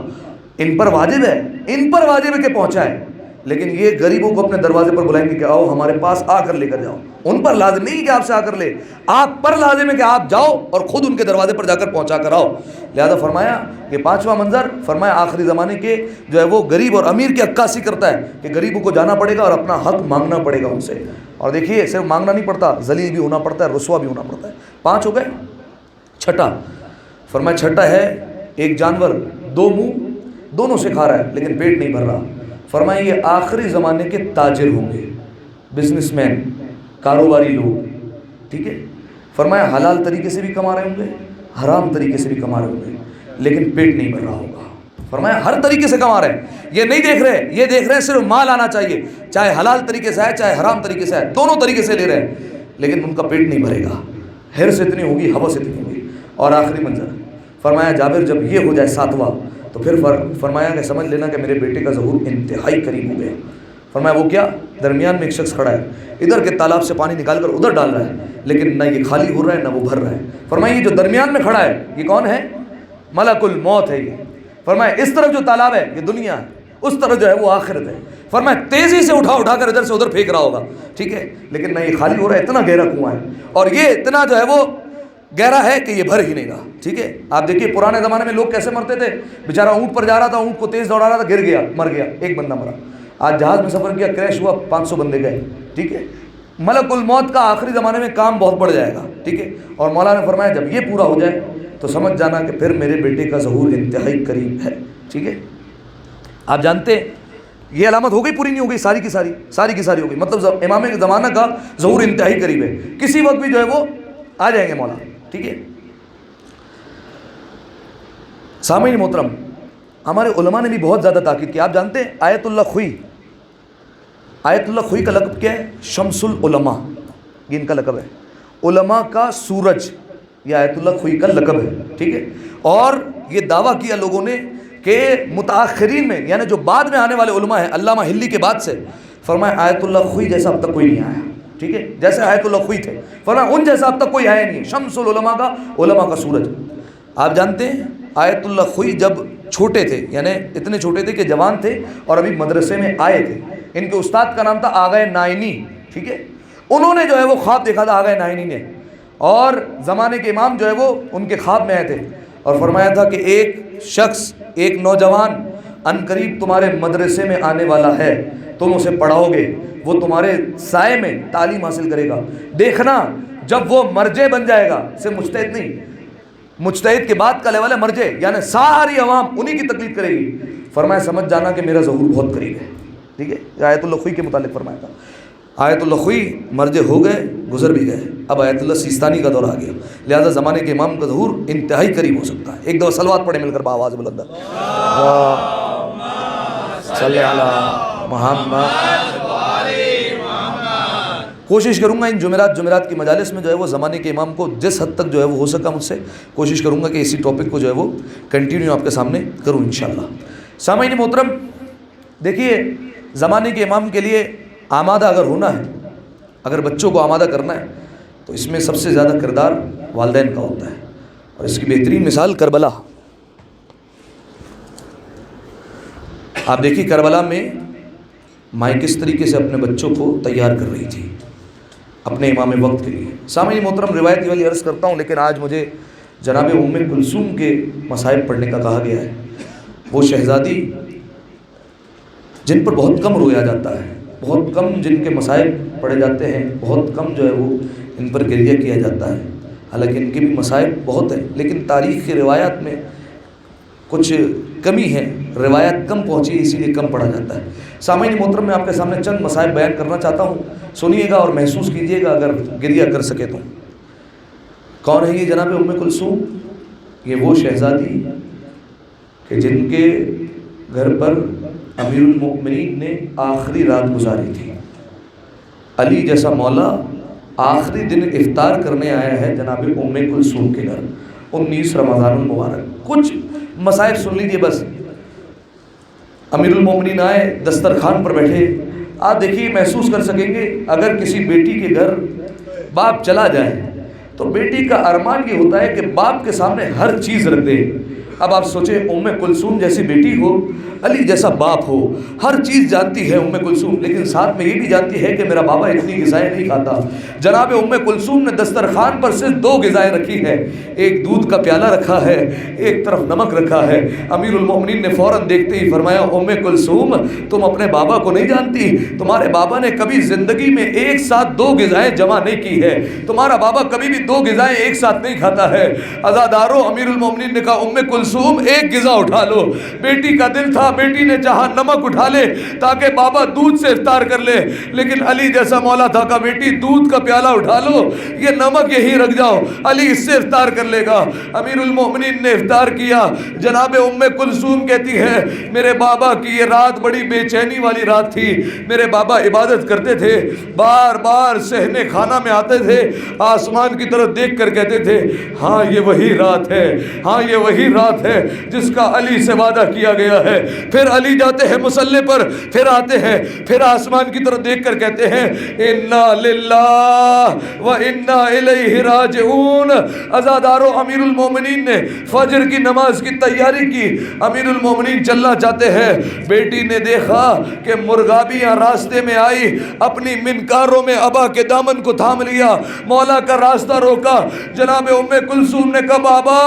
ان پر واجب ہے، ان پر واجب ہے کہ پہنچائے، لیکن یہ غریبوں کو اپنے دروازے پر بلائیں گے کہ آؤ ہمارے پاس آ کر لے کر جاؤ۔ ان پر لازم نہیں کہ آپ سے آ کر لے، آپ پر لازم ہے کہ آپ جاؤ اور خود ان کے دروازے پر جا کر پہنچا کر آؤ۔ لہذا فرمایا کہ پانچواں منظر، فرمایا آخری زمانے کے جو ہے وہ غریب اور امیر کی عکاسی کرتا ہے کہ غریبوں کو جانا پڑے گا اور اپنا حق مانگنا پڑے گا ان سے۔ اور دیکھیے صرف مانگنا نہیں پڑتا، ذلیل بھی ہونا پڑتا ہے، رسوا بھی ہونا پڑتا ہے۔ 5 ہو گئے۔ چھٹا، فرمایا چھٹا ہے ایک جانور دو منہ دونوں سے کھا رہا ہے لیکن پیٹ نہیں بھر رہا۔ فرمایا یہ آخری زمانے کے تاجر ہوں گے، بزنس مین، کاروباری لوگ، ٹھیک ہے؟ فرمایا حلال طریقے سے بھی کما رہے ہوں گے، حرام طریقے سے بھی کما رہے ہوں گے، لیکن پیٹ نہیں بھر رہا ہوگا۔ فرمایا ہر طریقے سے کما رہے ہیں، یہ نہیں دیکھ رہے، یہ دیکھ رہے ہیں صرف مال آنا چاہیے، چاہے حلال طریقے سے آئے چاہے حرام طریقے سے آئے، دونوں طریقے سے لے رہے ہیں، لیکن ان کا پیٹ نہیں بھرے گا، حرص اتنی ہوگی، ہوس اتنی ہوگی۔ اور آخری منظر، فرمایا جابر جب یہ ہو جائے 7واں تو پھر فرمایا کہ سمجھ لینا کہ میرے بیٹے کا ظہور انتہائی قریب ہو گیا۔ فرمایا وہ کیا؟ درمیان میں ایک شخص کھڑا ہے، ادھر کے تالاب سے پانی نکال کر ادھر ڈال رہا ہے، لیکن نہ یہ خالی ہو رہا ہے نہ وہ بھر رہا ہے۔ فرمایا یہ جو درمیان میں کھڑا ہے یہ کون ہے؟ ملک الموت ہے یہ۔ فرمایا اس طرف جو تالاب ہے یہ دنیا ہے، اس طرف جو ہے وہ آخرت ہے۔ فرمایا تیزی سے اٹھا کر ادھر سے ادھر پھینک رہا ہوگا، ٹھیک ہے؟ لیکن نہ یہ خالی ہو رہا ہے، اتنا گہرا کنواں ہے، اور یہ اتنا جو ہے وہ گہرا ہے کہ یہ بھر ہی نہیں رہا، ٹھیک ہے؟ آپ دیکھیے پرانے زمانے میں لوگ کیسے مرتے تھے، بیچارہ اونٹ پر جا رہا تھا، اونٹ کو تیز دوڑا رہا تھا، گر گیا، مر گیا، ایک بندہ مرا۔ آج جہاز میں سفر کیا، کریش ہوا، 500 بندے گئے، ٹھیک ہے؟ ملک الموت کا آخری زمانے میں کام بہت بڑھ جائے گا، ٹھیک ہے؟ اور مولا نے فرمایا جب یہ پورا ہو جائے تو سمجھ جانا کہ پھر میرے بیٹے کا ظہور انتہائی قریب ہے، ٹھیک ہے؟ آپ جانتے ہیں یہ علامت ہو گئی، پوری نہیں ہو گئی، ساری کی ساری ہو گئی، مطلب امام کے زمانہ کا ظہور انتہائی قریب ہے، کسی وقت بھی جو ہے وہ آ جائیں گے مولا، ٹھیک ہے؟ سامعین محترم، ہمارے علماء نے بھی بہت زیادہ تاکید کی۔ آپ جانتے ہیں آیت اللہ خوئی کا لقب کیا ہے؟ شمس العلماء، یہ ان کا لقب ہے، علماء کا سورج، یہ آیت اللہ خوئی کا لقب ہے، ٹھیک ہے؟ اور یہ دعویٰ کیا لوگوں نے کہ متاخرین میں یعنی جو بعد میں آنے والے علماء ہیں، علامہ ہلی کے بعد سے، فرمایا آیت اللہ خوئی جیسا اب تک کوئی نہیں آیا، ٹھیک ہے؟ جیسے آیت اللہ خوئی تھے، فرمایا ان جیسا اب تک کوئی آیا نہیں ہے، شمس العلماء کا، علماء کا سورج۔ آپ جانتے ہیں آیت اللہ خوئی جب چھوٹے تھے، یعنی اتنے چھوٹے تھے کہ جوان تھے اور ابھی مدرسے میں آئے تھے، ان کے استاد کا نام تھا آغا نائینی، ٹھیک ہے؟ انہوں نے جو ہے وہ خواب دیکھا تھا آغا نائینی نے، اور زمانے کے امام جو ہے وہ ان کے خواب میں آئے تھے اور فرمایا تھا کہ ایک شخص، ایک نوجوان ان قریب تمہارے مدرسے میں آنے والا ہے، تم اسے پڑھاؤ گے، وہ تمہارے سائے میں تعلیم حاصل کرے گا، دیکھنا جب وہ مرجع بن جائے گا، سے مجتہد نہیں، مجتہد کے بعد کا لیول ہے مرجع، یعنی ساری عوام انہی کی تقلید کرے گی۔ فرمایا سمجھ جانا کہ میرا ظہور بہت قریب ہے۔ ٹھیک ہے، یہ آیت اللہ خوئی کے متعلق فرمایا تھا۔ آیت اللہ خوئی مرجع ہو گئے، گزر بھی گئے، اب آیت اللہ سیستانی کا دور آ گیا، لہذا زمانے کے امام کا ظہور انتہائی قریب ہو سکتا ہے۔ ایک دو صلوات پڑھے مل کر بآواز بلند، صلی علی محمد۔ کوشش کروں گا ان جمعرات کی مجالس میں جو ہے وہ زمانے کے امام کو جس حد تک جو ہے وہ ہو سکا مجھ سے کوشش کروں گا کہ اسی ٹاپک کو جو ہے وہ کنٹینیو آپ کے سامنے کروں انشاءاللہ۔ سامعین محترم، دیکھیے زمانے کے امام کے لیے آمادہ اگر ہونا ہے، اگر بچوں کو آمادہ کرنا ہے تو اس میں سب سے زیادہ کردار والدین کا ہوتا ہے، اور اس کی بہترین مثال کربلا۔ آپ دیکھیے کربلا میں مائیں کس طریقے سے اپنے بچوں کو تیار کر رہی تھی اپنے امام وقت کے لیے۔ سامعین محترم، روایت والی عرض کرتا ہوں، لیکن آج مجھے جناب ام کلثوم کے مصائب پڑھنے کا کہا گیا ہے۔ وہ شہزادی جن پر بہت کم رویا جاتا ہے، بہت کم جن کے مصائب پڑھے جاتے ہیں، بہت کم جو ہے وہ ان پر گریہ کیا جاتا ہے، حالانکہ ان کے بھی مصائب بہت ہیں، لیکن تاریخ کی روایات میں کچھ کمی ہے، روایت کم پہنچی، اسی لیے کم پڑھا جاتا ہے۔ سامعین محترم، میں آپ کے سامنے چند مصائب بیان کرنا چاہتا ہوں، سنیے گا اور محسوس کیجیے گا اگر گریہ کر سکے تو۔ کون ہے یہ جناب ام کلثوم؟ یہ وہ شہزادی کہ جن کے گھر پر امیر المؤمنین نے آخری رات گزاری تھی۔ علی جیسا مولا آخری دن افطار کرنے آیا ہے جناب ام کلثوم کے گھر، 19 رمضان المبارک۔ کچھ مصائب سن لیجیے بس۔ امیر المومنین آئے، دسترخوان پر بیٹھے، آپ دیکھیے محسوس کر سکیں گے اگر کسی بیٹی کے گھر باپ چلا جائے تو بیٹی کا ارمان یہ ہوتا ہے کہ باپ کے سامنے ہر چیز رکھ دے۔ اب آپ سوچیں ام کلثوم جیسی بیٹی ہو، علی جیسا باپ ہو، ہر چیز جانتی ہے ام کلثوم، لیکن ساتھ میں یہ بھی جانتی ہے کہ میرا بابا اتنی غذائیں نہیں کھاتا۔ جناب ام کلثوم نے دسترخوان پر صرف 2 غذائیں رکھی ہیں، ایک دودھ کا پیالہ رکھا ہے، ایک طرف نمک رکھا ہے۔ امیر المومنین نے فوراً دیکھتے ہی فرمایا ام کلثوم تم اپنے بابا کو نہیں جانتی، تمہارے بابا نے کبھی زندگی میں ایک ساتھ 2 غذائیں جمع نہیں کی ہے، تمہارا بابا کبھی بھی 2 غذائیں ایک ساتھ نہیں کھاتا ہے۔ عزادارو، امیر المومنین نے کہا ام کلثوم ایک غذا اٹھا لو۔ بیٹی کا دل تھا، بیٹی نے چاہا نمک اٹھا لے تاکہ بابا دودھ سے افطار کر لے، لیکن علی جیسا مولا تھا کہ بیٹی دودھ کا پیالہ اٹھا لو، یہ نمک یہی رکھ جاؤ، علی اس سے افطار کر لے گا۔ امیر المومنین نے افطار کیا۔ جناب ام کلثوم کہتی ہے میرے بابا کی یہ رات بڑی بے چینی والی رات تھی، میرے بابا عبادت کرتے تھے، بار بار صحن خانہ میں آتے تھے، آسمان کی طرف دیکھ کر کہتے تھے ہاں یہ وہی رات ہے، ہاں یہ وہی رات ہے جس کا علی سے وعدہ کیا گیا ہے۔ پھر علی جاتے ہیں مصلی پر، پھر آتے ہیں، پھر آسمان کی طرف دیکھ کر کہتے ہیں انا للہ و انا الیہ راجعون۔ عزادارو، امیر المومنین نے فجر کی نماز کی تیاری کی، امیر المومنین چلنا چاہتے ہیں، بیٹی نے دیکھا کہ مرغابیاں راستے میں آئی، اپنی منکاروں میں ابا کے دامن کو تھام لیا، مولا کا راستہ روکا۔ جناب ام کلثوم نے کہا بابا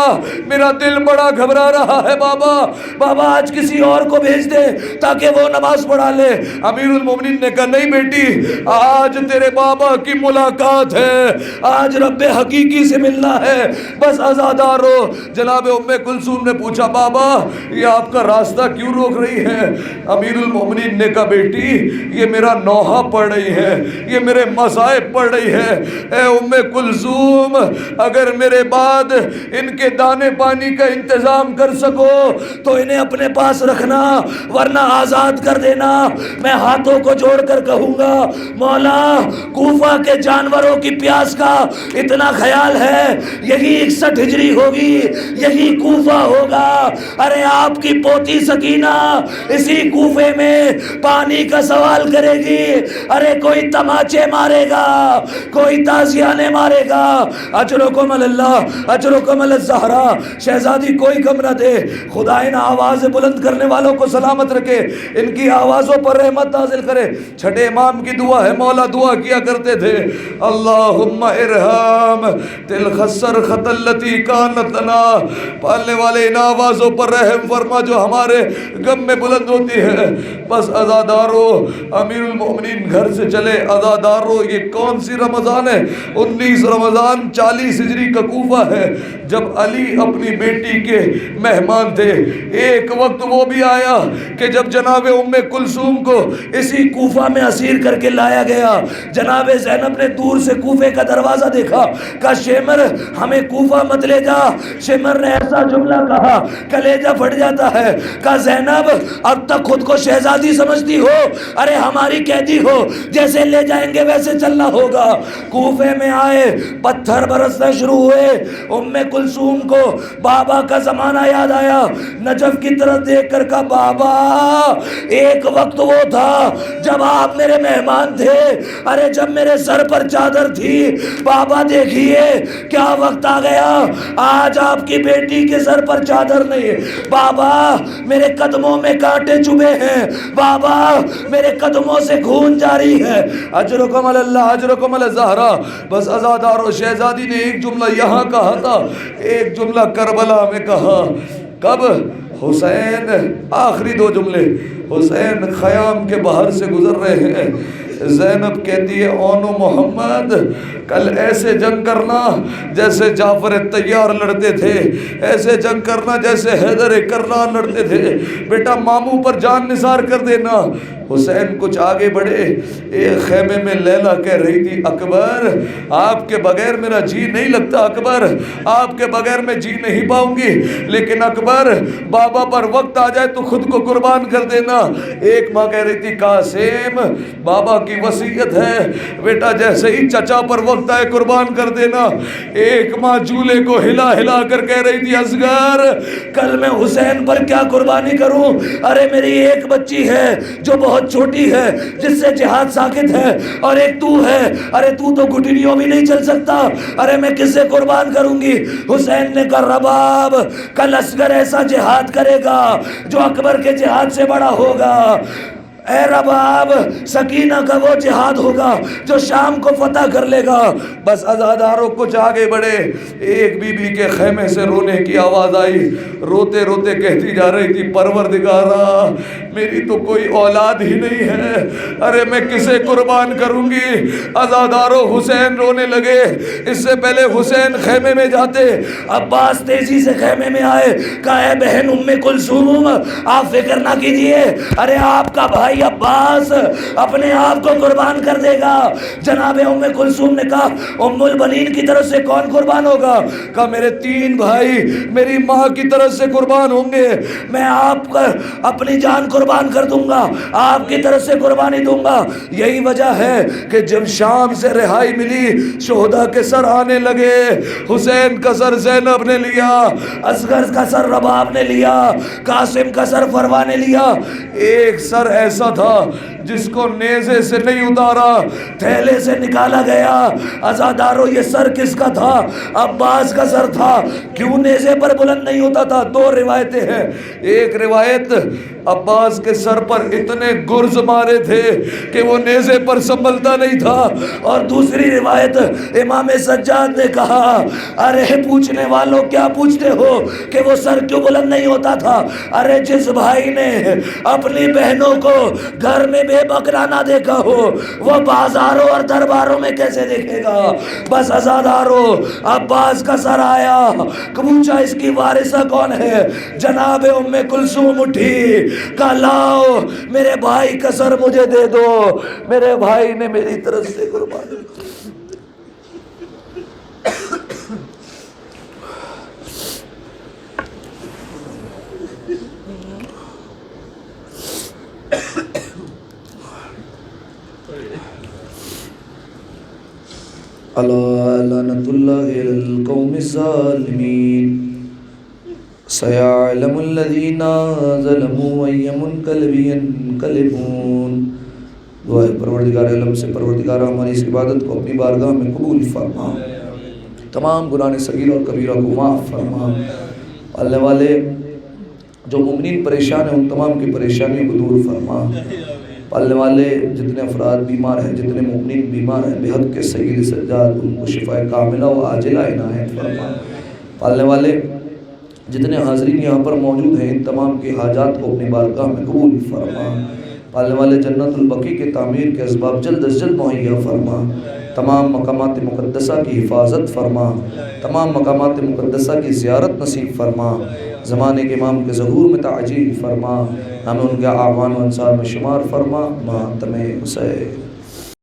میرا دل بڑا گھبرا رہا ہے، بابا بابا آج کسی اور کو بھیج دے تاکہ وہ نماز پڑھا لے۔ امیر المومنین نے کہا نہیں بیٹی، آج تیرے بابا کی ملاقات ہے، آج رب حقیقی سے ملنا ہے، بس عزادارو۔ جناب ام کلثوم نے پوچھا بابا یہ آپ کا راستہ کیوں روک رہی ہے؟ امیر المومنین نے کہا بیٹی یہ میرا نوحہ پڑھ رہی ہے، یہ میرے مصائب پڑھ رہی ہے۔ اے ام کلثوم اگر میرے بعد ان کے دانے پانی کا انتظام کر سکو تو انہیں اپنے پاس رکھنا، ورنہ آزاد کر دینا۔ میں ہاتھوں کو جوڑ کر کہوں گا مولا کوفہ کے جانوروں کی پیاس کا اتنا خیال ہے، یہی 61 ہجری ہوگی، یہی کوفہ ہوگا۔ ارے آپ کی پوتی سکینہ اسی کوفے میں پانی کا سوال کرے گی، ارے کوئی تماچے مارے گا، کوئی تازیانے مارے گا، اجرکم اللہ اجرکم الزہرا، شہزادی کوئی کوئی کم نہ دے. خدا ان آواز بلند کرنے والوں کو سلامت رکھے, ان کی آوازوں پر رحمت نازل کرے. چھٹے امام کی دعا ہے, مولا دعا کیا کرتے تھے, اللہم ارحم تل خسر خط اللتی کانت لنا. پالنے والے ان آوازوں پر رحم فرما جو ہمارے غم میں بلند ہوتی ہے. بس عزادارو, امیر المومنین گھر سے چلے. عزادارو, یہ کون سی رمضان ہے؟ 19 رمضان 40 ہجری کا کوفہ ہے, جب علی اپنی بیٹی کے مہمان تھے. ایک وقت وہ بھی آیا کہ جب جناب ام کلثوم کو اسی کوفہ میں اسیر کر کے لایا گیا, جناب زینب نے دور سے کوفے کا دروازہ دیکھا, کہا شیمر ہمیں کوفہ مت لے جا. شیمر نے ایسا جملہ کہا کلیجہ پھٹ جاتا ہے. کہا زینب اب تک خود کو شہزادی سمجھتی ہو؟ ارے ہماری قیدی ہو, جیسے لے جائیں گے ویسے چلنا ہوگا. کوفے میں آئے, پتھر برسنا شروع ہوئے. ام کلثوم کو بابا کا زمانہ یاد آیا. نجف کی طرف دیکھ کر کہا بابا ایک وقت وہ تھا جب آپ میرے مہمان تھے, ارے جب میرے سر پر چادر تھی. بابا دیکھیے کیا وقت آ گیا, آج آپ کی بیٹی کے سر پر چادر نہیں. بابا میرے قدموں میں کانٹے چبھے ہیں, بابا میرے قدموں سے خون جاری ہے. اجرکم اللہ اجرکم الزہرا. بس عزادارو, شہزادی نے ایک جملہ یہاں کہا تھا, ایک جملہ کربلا میں کہا. کب؟ حسین, آخری 2 جملے. حسین خیام کے باہر سے گزر رہے ہیں. زینب کہتی ہے اونو محمد کل ایسے جنگ کرنا جیسے جعفر طیار لڑتے تھے, ایسے جنگ کرنا جیسے حیدر کرار لڑتے تھے. بیٹا ماموں پر جان نثار کر دینا. حسین کچھ آگے بڑھے. ایک خیمے میں لیلا کہہ رہی تھی اکبر آپ کے بغیر میرا جی نہیں لگتا, اکبر آپ کے بغیر میں جی نہیں پاؤں گی, لیکن اکبر بابا پر وقت آ جائے تو خود کو قربان کر دینا. ایک ماں کہہ رہی تھی قاسم بابا کی وصیت ہے بیٹا جیسے ہی چچا پر وقت آئے قربان کر دینا. ایک ماں جولے کو ہلا ہلا کر کہہ رہی تھی اصغر کل میں حسین پر کیا قربانی کروں, ارے میری ایک بچی ہے جو بہت چھوٹی ہے جس سے جہاد ساکت ہے, اور ایک تو ہے, ارے تو گھٹنیوں بھی نہیں چل سکتا, ارے میں کس سے قربان کروں گی. حسین نے کہا رباب کل اصغر ایسا جہاد کرے گا جو اکبر کے جہاد سے بڑا ہوگا. اے رباب سکینہ کا وہ جہاد ہوگا جو شام کو فتح کر لے گا. بس عزاداروں کچھ آگے بڑھے. ایک بی بی کے خیمے سے رونے کی آواز آئی, روتے روتے کہتی جا رہی تھی پروردگارا میری تو کوئی اولاد ہی نہیں ہے, ارے میں کسے قربان کروں گی. عزاداروں حسین رونے لگے. اس سے پہلے حسین خیمے میں جاتے, عباس تیزی سے خیمے میں آئے. کہا اے بہن ام کلثوم آپ فکر نہ کیجئے, ارے آپ کا بھائی عباس اپنے آپ کو قربان کر دے گا. جناب ام کلثوم نے کہا ام البنین کی طرف سے کون قربان ہوگا؟ کہا میرے 3 بھائی میری ماں کی طرف سے قربان ہوں گے, میں آپ کا اپنی جان قربان کر دوں گا, آپ کی طرف سے قربانی دوں گا. یہی وجہ ہے کہ جب شام سے رہائی ملی شہداء کے سر آنے لگے. حسین کا سر زینب نے لیا, اصغر کا سر رباب نے لیا, قاسم کا سر فروا نے لیا. ایک سر ایسا تھا جس کو نیزے سے نہیں اتارا, تھیلے سے نکالا گیا. عزادارو یہ سر کس کا تھا؟ عباس کا سر تھا. کیوں نیزے پر بلند نہیں ہوتا تھا؟ 2 روایتیں ہیں. ایک روایت عباس کے سر پر اتنے گرز مارے تھے کہ وہ نیزے پر سنبھلتا نہیں تھا, اور دوسری روایت امام سجاد نے کہا ارے پوچھنے والوں کیا پوچھتے ہو کہ وہ سر کیوں بلند نہیں ہوتا تھا, ارے جس بھائی نے اپنی بہنوں کو گھر میں بے بکرا نہ دیکھا ہو وہ بازاروں اور درباروں میں کیسے دیکھے گا. بس عزادارو عباس کا سر آیا, پوچھا اس کی وارثہ کون ہے؟ جناب ام کلثوم اٹھی, کہا لاؤ میرے بھائی کا سر مجھے دے دو, میرے بھائی نے میری طرف سے قربان. الا لعنۃ اللہ علی القوم الظالمین سیعلم الذین ظلموا ای منقلب ینقلبون. دعائے پروردگار عالم سے پروردگار ہماری اس عبادت کو اپنی بارگاہ میں قبول فرما, تمام گناہ صغیرہ اور کبیرہ کو معاف فرما, پالنے والے جو مومنین پریشان ہیں ان تمام کی پریشانیوں کو دور فرما۔ پالنے والے جتنے افراد بیمار ہیں، جتنے مومنین بیمار ہیں، بحق کے سید سجاد ان کو شفاء کاملہ و عاجلہ عنایت فرما۔ پالنے والے جتنے حاضرین یہاں پر موجود ہیں ان تمام کی حاجات کو اپنی بارگاہ میں قبول فرما۔ پالنے والے جنت البقیع کے تعمیر کے اسباب جلد از جلد مہیا فرما۔ تمام مقامات مقدسہ کی حفاظت فرما، تمام مقامات مقدسہ کی زیارت نصیب فرما، زمانے کے امام کے ظہور میں تعجیل فرما، ہمیں ان کے اعوان و انصار میں شمار فرما۔ ماتم حسین۔